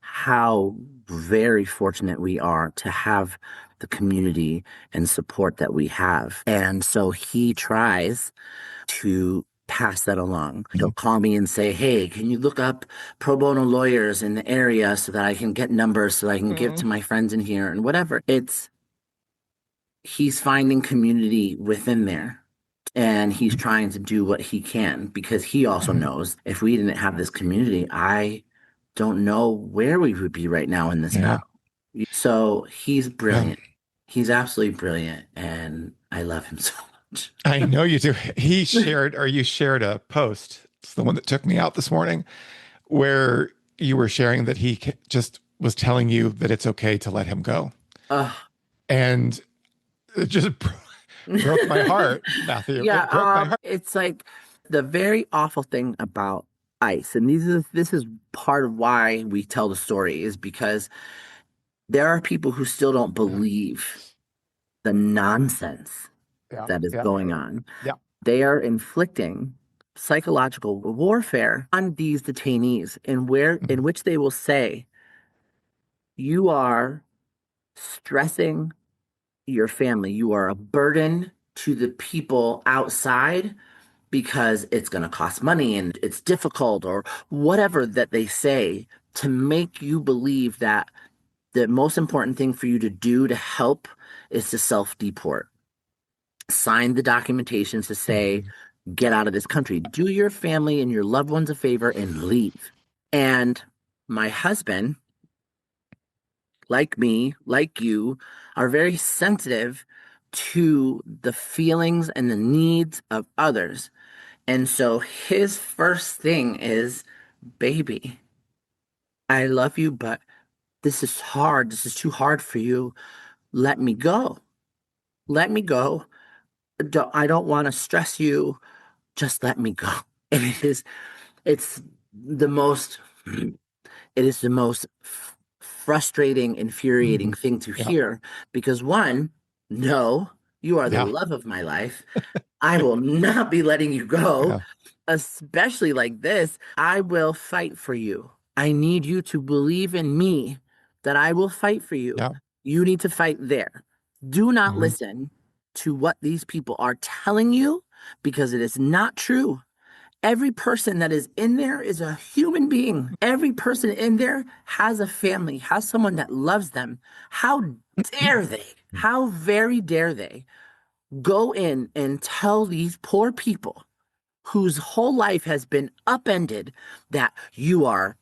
how very fortunate we are to have the community and support that we have. And so he tries to pass that along. He'll Mhm. call me and say, hey, can you look up pro bono lawyers in the area so that I can get numbers so I can give to Mhm. my friends in here and whatever. He's finding community within there. And he's trying to do what he can because he also Mhm. knows if we didn't have this community, I don't know where we would be right now in this Yeah. battle. So he's Yeah. brilliant. He's absolutely brilliant. And I love him so much. I know you do. He shared, or you shared a post. It's the one that took me out this morning, where you were sharing that just was telling you that it's okay to let him go. Ugh. And it just broke my heart, Matthew. Yeah, It broke my heart. it's like the very awful thing about ICE, and this is part of why we tell the story, is because there are people who still don't Yeah. believe the nonsense Yeah. that is Yeah. going on. Yeah. They are inflicting psychological warfare on these detainees in Mhm. which they will say, you are stressing your family. You are a burden to the people outside because it's going to cost money and it's difficult or whatever that they say to make you believe that the most important thing for you to do to help is to self-deport. Sign the documentations to say, Mhm. get out of this country. Do your family and your loved ones a favor and leave. And my husband, like me, like you, are very sensitive to the feelings and the needs of others. And so his first thing is, baby, I love you, but this is hard. This is too hard for you. Let me go. Let me go. I don't want to stress you. Just let me go. And it's the most, it is the most frustrating, infuriating Mhm. thing to Yeah. hear because one, no, you are the Yeah. love of my life. I will not be letting you go, Yeah. especially like this. I will fight for you. I need you to believe in me that I will fight for you. Yeah. You need to fight there. Do not Mhm. listen to what these people are telling you because it is not true. Every person that is in there is a human being. Every person in there has a family, has someone that loves them. How dare they? How very dare they go in and tell these poor people whose whole life has been upended that you are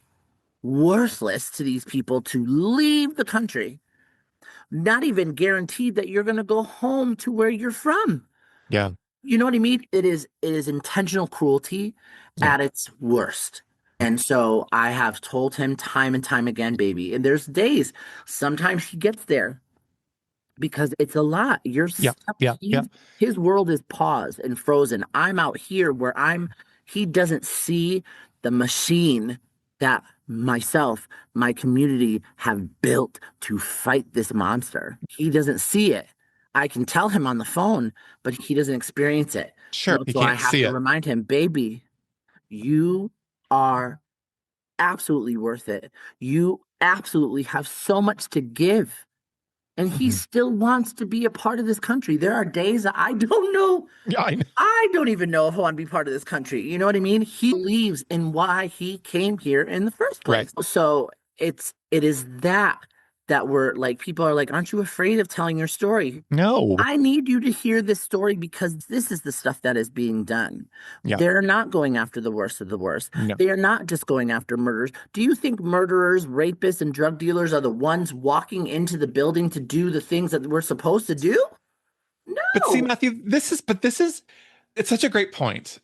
worthless to these people to leave the country, not even guaranteed that you're going to go home to where you're from. Yeah. You know what I mean? It is intentional cruelty Yeah. at its worst. And so I have told him time and time again, baby, and there's days sometimes he gets there because it's a lot. You're Yeah. stuck. Yeah. Yeah. His world is paused and frozen. I'm out here where he doesn't see the machine that myself, my community have built to fight this monster. He doesn't see it. I can tell him on the phone, but he doesn't experience it. Sure. You So I can't have see to it. remind him, baby, you are absolutely worth it. You absolutely have so much to give, and he Mhm. still wants to be a part of this country. There are days that I don't know. Yeah. I know. I don't even know if I want to be part of this country. You know what I mean? He believes in why he came here in the first Right. place. So it is that we're like, people are like, aren't you afraid of telling your story? No. I need you to hear this story because this is the stuff that is being done. Yeah. They're not going after the worst of the worst. No. They are not just going after murderers. Do you think murderers, rapists, and drug dealers are the ones walking into the building to do the things that we're supposed to do? But see, No. Matthew, it's such a great point.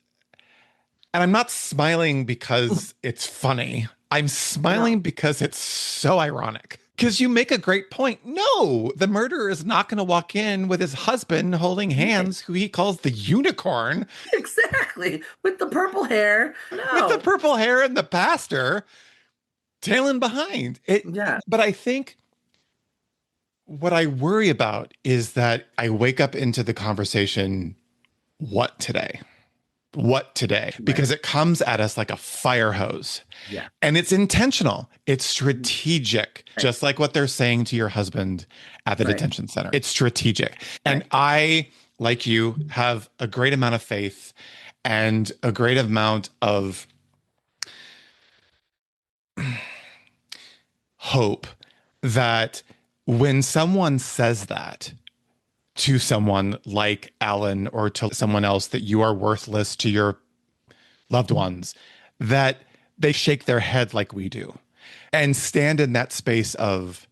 And I'm not smiling because it's funny. I'm No. smiling because it's so ironic. Because you make a great point. No, the murderer is not going to walk in with his husband holding Right. hands, who he calls the unicorn, Exactly. With the purple hair. with the No. purple hair and the pastor tailing behind it. Yeah. But I think what I worry about is that I wake up into the conversation, what today? What today? Right. Because it comes at us like a fire hose. Yeah. And it's intentional, it's strategic, Right. just like what they're saying to your husband at the Right. detention center. It's strategic. And Right. I, like you, have a great amount of faith and a great amount of hope that when someone says that to someone like Allan or to someone else, that you are worthless to your loved ones, that they shake their head like we do and stand in that space of,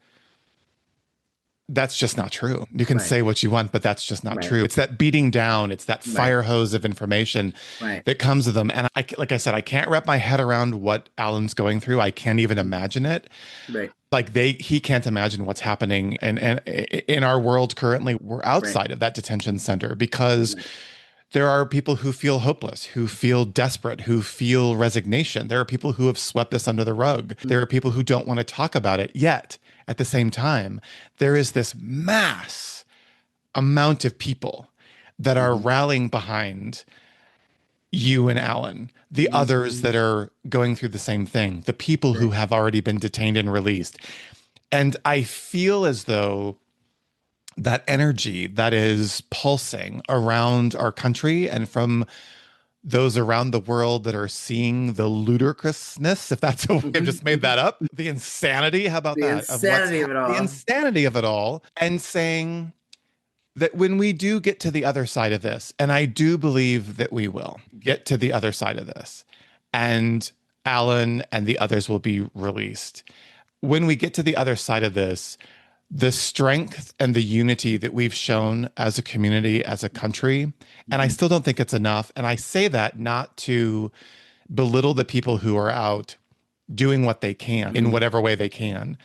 that's just not true. You can Right. say what you want, but that's just not Right. true. It's that beating down, it's that Right. fire hose of information Right. that comes with them. And like I said, I can't wrap my head around what Alan's going through. I can't even imagine it. Right. Like he can't imagine what's happening. And in our world currently, we're Right. outside of that detention center because Right. there are people who feel hopeless, who feel desperate, who feel resignation. There are people who have swept this under the rug. There are people who don't want to talk about it yet. At the same time, there is this mass amount of people that are Mhm. rallying behind you and Allan, the others Mhm. that are going through the same thing, the people who Right. have already been detained and released. And I feel as though that energy that is pulsing around our country and from those around the world that are seeing the ludicrousness, if that's a way I've Mhm. just made Mhm. that up, the insanity, how about The that, of what's insanity of it the all. insanity of it all, and saying that when we do get to the other side of this, and I do believe that we will get to the other side of this, and Allan and the others will be released. When we get to the other side of this, the strength and the unity that we've shown as a community, as a country, and I Mhm. still don't think it's enough. And I say that not to belittle the people who are out doing what they can in Mhm. whatever way they can.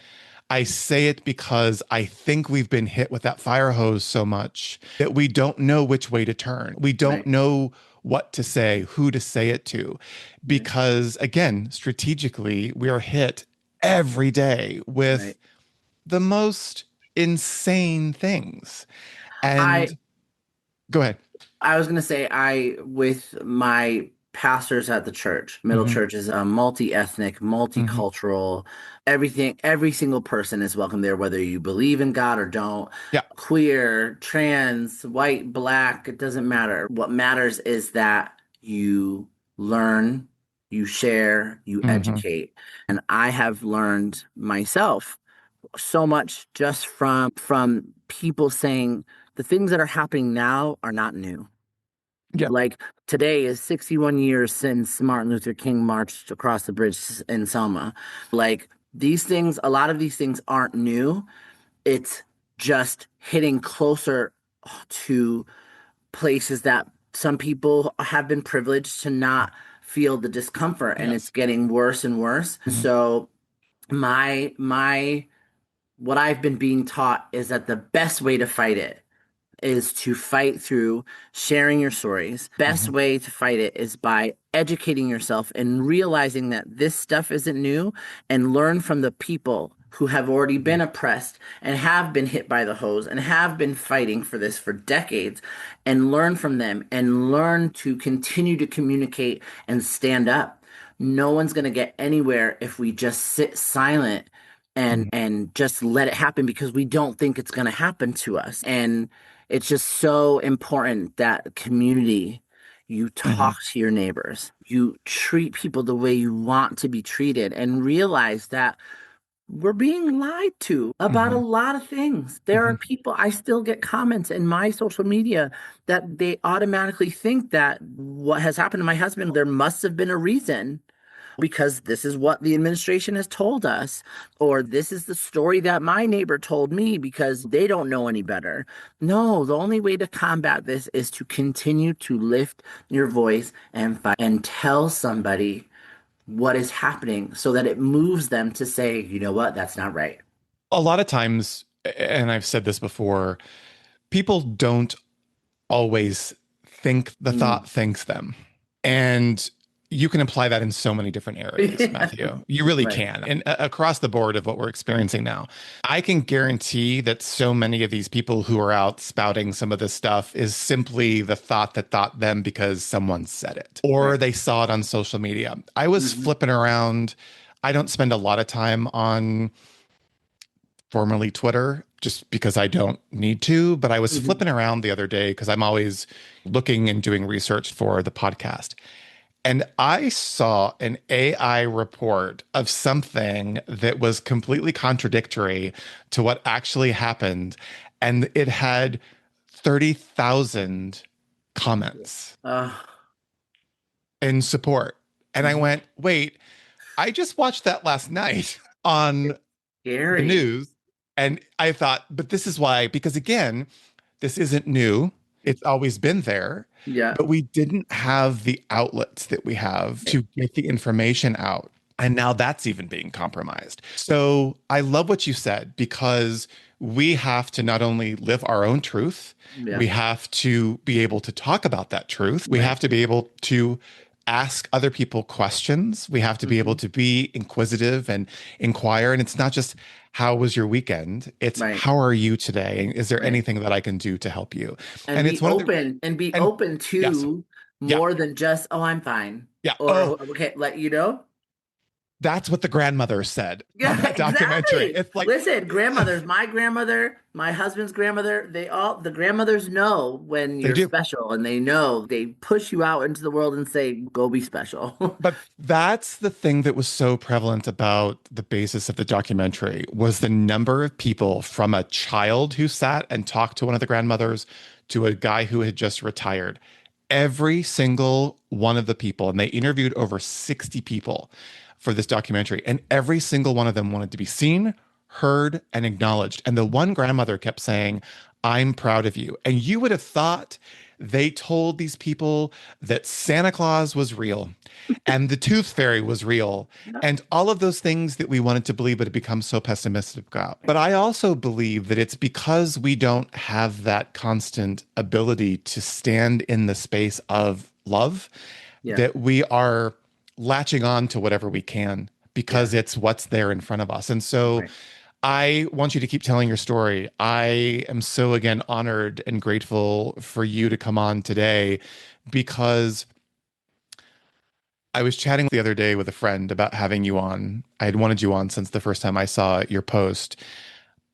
I say it because I think we've been hit with that fire hose so much that we don't know which way to turn. We don't Right. know what to say, who to say it to, Right. because again, strategically, we are hit every day with Right. the most insane things. I And go ahead. I was gonna say, I with my pastors at the church, Middle Hmm. Church is multi-ethnic, Hmm. multicultural. Everything, every single person is welcome there, whether you believe in God or don't. Yeah. Queer, trans, white, black, it doesn't matter. What matters is that you learn, you share, you Hmm. educate. And I have learned myself so much just from people saying the things that are happening now are not new. Yeah. Like today is 61 years since Martin Luther King marched across the bridge in Selma. Like these things, a lot of these things aren't new. It's just hitting closer to places that some people have been privileged to not feel the discomfort, and it's Yes. getting worse and worse. So my what I've been being taught is that the best way to fight it is to fight through sharing your stories. Best Hmm. way to fight it is by educating yourself and realizing that this stuff isn't new, and learn from the people who have already been oppressed and have been hit by the hose and have been fighting for this for decades, and learn from them and learn to continue to communicate and stand up. No one's going to get anywhere if we just sit silent and just let it happen because we don't think it's going to happen to us. And it's just so important that community, you Hmm. talk to your neighbors, you treat people the way you want to be treated, and realize that we're being lied to about a Hmm. lot of things. There are Hmm. people, I still get comments in my social media that they automatically think that what has happened to my husband, there must have been a reason because this is what the administration has told us, or this is the story that my neighbor told me because they don't know any better. No, the only way to combat this is to continue to lift your voice and fight and tell somebody what is happening so that it moves them to say, you know what, that's not right. A lot of times, and I've said this before, people don't always think the Mm. thought thinks them. And you can apply that in so many different areas, Matthew. You really Right. can. And across the board of what we're experiencing now, I can guarantee that so many of these people who are out spouting some of this stuff is simply the thought that thought them because someone said it or Right. they saw it on social media. I was Hmm. flipping around. I don't spend a lot of time on formerly Twitter, just because I don't need to. But I was Hmm. flipping around the other day because I'm always looking and doing research for the podcast. And I saw an AI report of something that was completely contradictory to what actually happened. And it had 30,000 comments Uh, in support. And I mhm. went, wait, I just watched that last night on the Scary. news. And I thought, but this is why, because again, this isn't new. It's always been there, Yeah. but we didn't have the outlets that we have to get the information out. And now that's even being compromised. So I love what you said because we have to not only live our own truth, Yeah. we have to be able to talk about that truth. We Right. have to be able to ask other people questions. We have to be able Hmm. to be inquisitive and inquire. And it's not just, how was your weekend? It's, Right. how are you today? And is there Right. anything that I can do to help you? And And it's be one of the, open and be and open yes, to yeah, more than just, oh, I'm fine. yeah. Or Oh, "Oh, okay, let you know. that's what the grandmother said on Yeah, that documentary. exactly. It's like, Listen, grandmothers, my grandmother, my husband's grandmother, the grandmothers know when they you're do. special, and they know they push you out into the world and say, go be special. But that's the thing that was so prevalent about the basis of the documentary was the number of people from a child who sat and talked to one of the grandmothers to a guy who had just retired. Every single one of the people, and they interviewed over 60 people for this documentary, and every single one of them wanted to be seen, heard, and acknowledged. And the one grandmother kept saying, I'm proud of you. And you would have thought they told these people that Santa Claus was real and the tooth fairy was real and all of those things that we wanted to believe but had become so pessimistic about. But I also believe that it's because we don't have that constant ability to stand in the space of love Yeah, that we are latching on to whatever we can yeah, because it's what's there in front of us. And so right. I want you to keep telling your story. I am so, again, honored and grateful for you to come on today because I was chatting the other day with a friend about having you on. I had wanted you on since the first time I saw your post,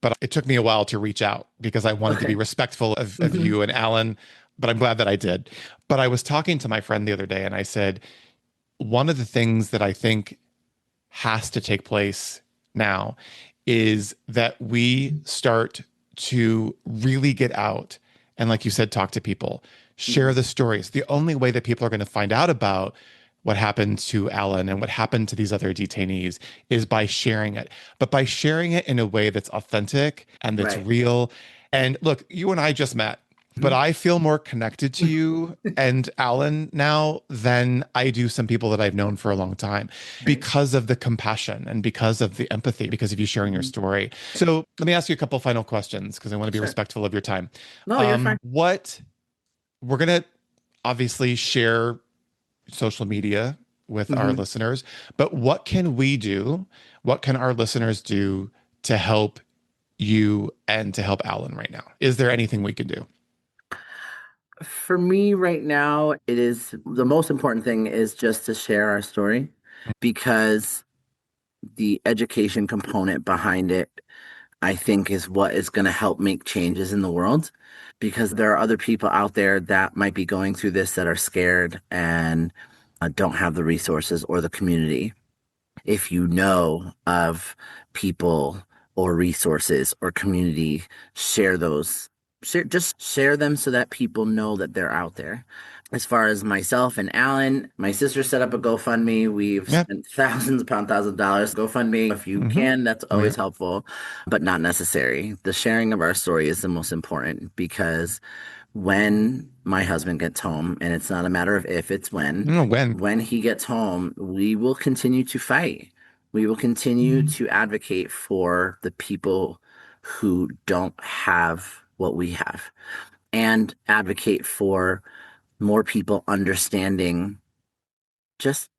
but it took me a while to reach out because I wanted to be Okay. respectful of Hmm. you and Allan, but I'm glad that I did. But I was talking to my friend the other day and I said, one of the things that I think has to take place now is that we start to really get out and, like you said, talk to people, share Mhm. the stories. The only way that people are going to find out about what happened to Allan and what happened to these other detainees is by sharing it, but by sharing it in a way that's authentic and that's Right. real. And look, you and I just met, but Mhm. I feel more connected to you and Allan now than I do some people that I've known for a long time Right. because of the compassion and because of the empathy, because of you sharing your Mhm. story. So let me ask you a couple final questions because I want to be Sure. respectful of your time. No, you're fine. What we're going to obviously share social media with our Mhm. listeners, but what can we do? What can our listeners do to help you and to help Allan right now? Is there anything we can do? For me right now, it is the most important thing is just to share our story because the education component behind it, I think, is what is going to help make changes in the world. Because there are other people out there that might be going through this that are scared and don't have the resources or the community. If you know of people or resources or community, share those. Just share them so that people know that they're out there. As far as myself and Allan, my sister set up a GoFundMe. We've Yeah. spent thousands upon thousands of dollars. GoFundMe, if you Hmm. can, that's Oh, yeah. always helpful, but not necessary. The sharing of our story is the most important because when my husband gets home, and it's not a matter of if, it's When? when he gets home, we will continue to fight. We will continue to advocate for the people who don't have what we have and advocate for more people understanding just,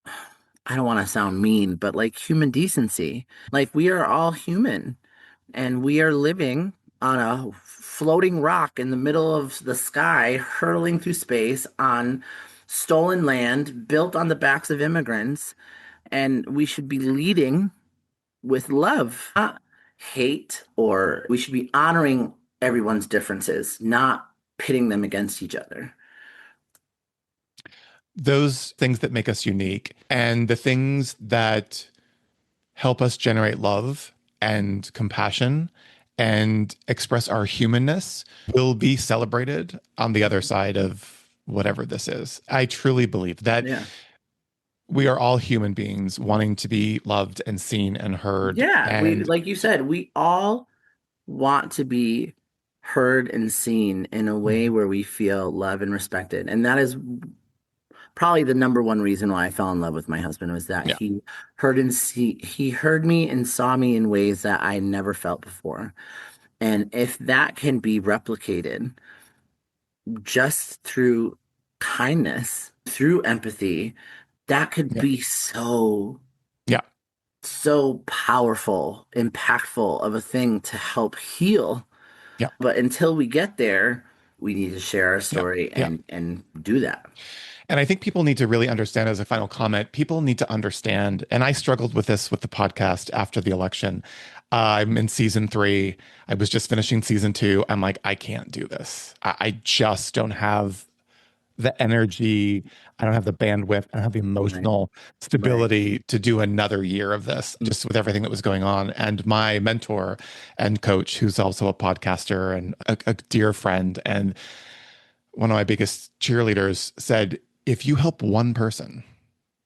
I don't want to sound mean, but like human decency. Like we are all human and we are living on a floating rock in the middle of the sky, hurtling through space on stolen land built on the backs of immigrants. And we should be leading with love, not hate, or we should be honoring everyone's differences, not pitting them against each other. Those things that make us unique and the things that help us generate love and compassion and express our humanness will be celebrated on the other side of whatever this is. I truly believe that Yeah. we are all human beings wanting to be loved and seen and heard. Yeah. We, And like you said, we all want to be heard and seen in a way Mhm. where we feel loved and respected. And that is probably the number one reason why I fell in love with my husband was that Yeah, he heard me and saw me in ways that I never felt before. And if that can be replicated just through kindness, through empathy, that could yeah, be so, yeah, so powerful, impactful of a thing to help heal. yeah, But until we get there, we need to share our yeah, story yeah. and do that. And I think people need to really understand, as a final comment, people need to understand. And I struggled with this with the podcast after the election. I'm in season three. I was just finishing season two. I'm like, I can't do this. I just don't have the energy. I don't have the bandwidth. I don't have the Right. emotional Right. stability to do another year of this, just with everything that was going on. And my mentor and coach, who's also a podcaster and a dear friend, and one of my biggest cheerleaders said, if you help one person,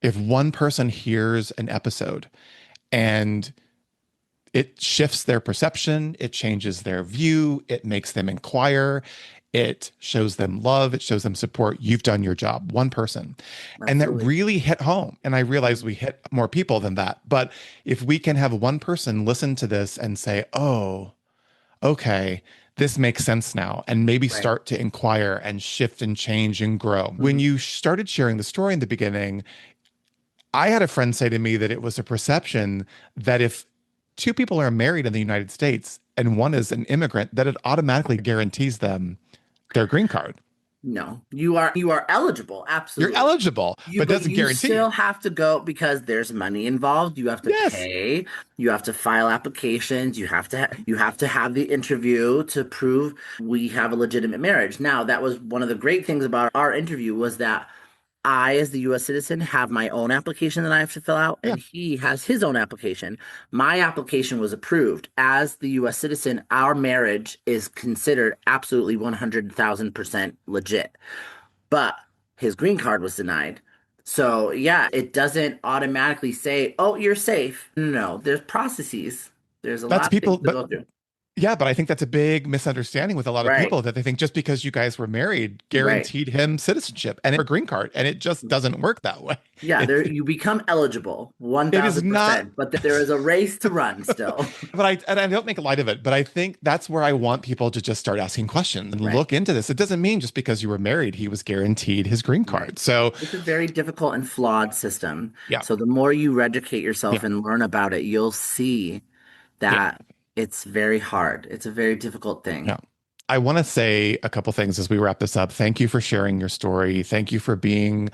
if one person hears an episode and it shifts their perception, it changes their view, it makes them inquire, it shows them love, it shows them support, you've done your job, one person. And that Absolutely. really hit home. And I realize we hit more people than that. But if we can have one person listen to this and say, oh, okay, this makes sense now, and maybe Right. start to inquire and shift and change and grow. When Mhm. you started sharing the story in the beginning, I had a friend say to me that it was a perception that if two people are married in the United States and one is an immigrant, that it automatically guarantees them their green card. No, you are eligible, You're absolutely. eligible, You but but doesn't you guarantee still it. have to go because there's money involved. You have to Yes. pay. You have to file applications. You have to have the interview to prove we have a legitimate marriage. Now, that was one of the great things about our interview was that I, as the US citizen, have my own application that I have to fill out, Yeah, and he has his own application. My application was approved. As the US citizen, our marriage is considered absolutely 100,000% legit. But his green card was denied. So, yeah, it doesn't automatically say, oh, you're safe. No, there's processes. There's a that's lot of things people, to but go through. yeah, but I think that's a big misunderstanding with a lot of Right, people that they think just because you guys were married right. guaranteed him citizenship and a green card, and it just doesn't work that way. Yeah, there you become eligible It is not. 1000%, but there is a race to run still. But I don't make light of it, but I think that's where I want people to just start asking questions and Right, look into this. It doesn't mean just because you were married, he was guaranteed his green right. card. So It's a very difficult and flawed system. yeah, So the more you educate yeah, yourself and learn about it, you'll see yeah, that it's very hard. It's a very difficult thing. yeah. I want to say a couple things as we wrap this up. Thank you for sharing your story. Thank you for being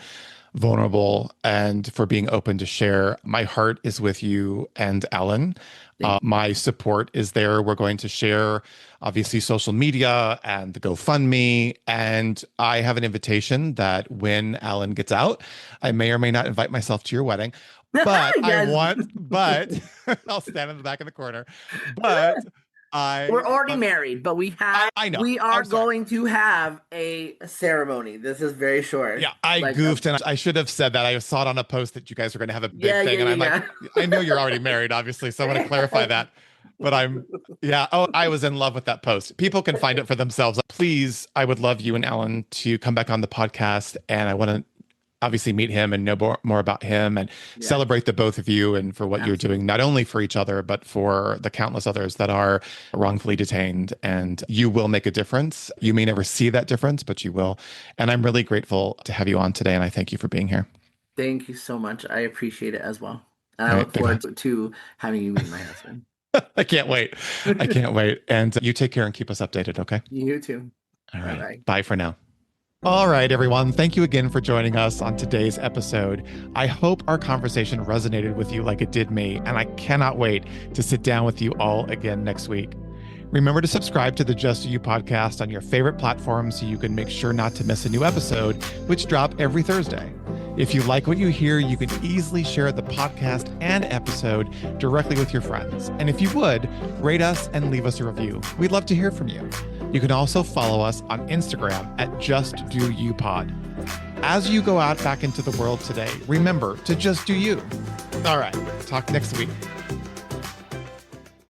vulnerable and for being open to share. My heart is with you and Allan. Thank My support is there. We're going to share, obviously, social media and the GoFundMe. And I have an invitation that when Allan gets out, I may or may not invite myself to your wedding. you. But Yes. but I'll stand in the back of the corner. But We're I, already married, but I know. we are I'm sorry. going to have a ceremony. This is very short. Yeah, I Like goofed and I should have said that. I saw it on a post that you guys were going to have a big yeah, thing. yeah, And I'm like, yeah, I know you're already married, obviously. So I want to clarify that. But yeah. Oh, I was in love with that post. People can find it for themselves. Please, I would love you and Allan to come back on the podcast. And I want to obviously meet him and know more about him and yeah. celebrate the both of you and for what you're doing, Absolutely. not only for each other, but for the countless others that are wrongfully detained. And you will make a difference. You may never see that difference, but you will. And I'm really grateful to have you on today. And I thank you for being here. Thank you so much. I appreciate it as well. And All I right. look Bye bye. forward to having you meet my husband. I can't wait. I can't wait. And you take care and keep us updated. Okay. You too. All Bye right. bye. Bye for now. All right, everyone. Thank you again for joining us on today's episode. I hope our conversation resonated with you like it did me, and I cannot wait to sit down with you all again next week. Remember to subscribe to the Just You podcast on your favorite platform so you can make sure not to miss a new episode, which drop every Thursday. If you like what you hear, you can easily share the podcast and episode directly with your friends. And if you would, rate us and leave us a review. We'd love to hear from you. You can also follow us on Instagram at JustDoYouPod. As you go out back into the world today, remember to just do you. All right, talk next week.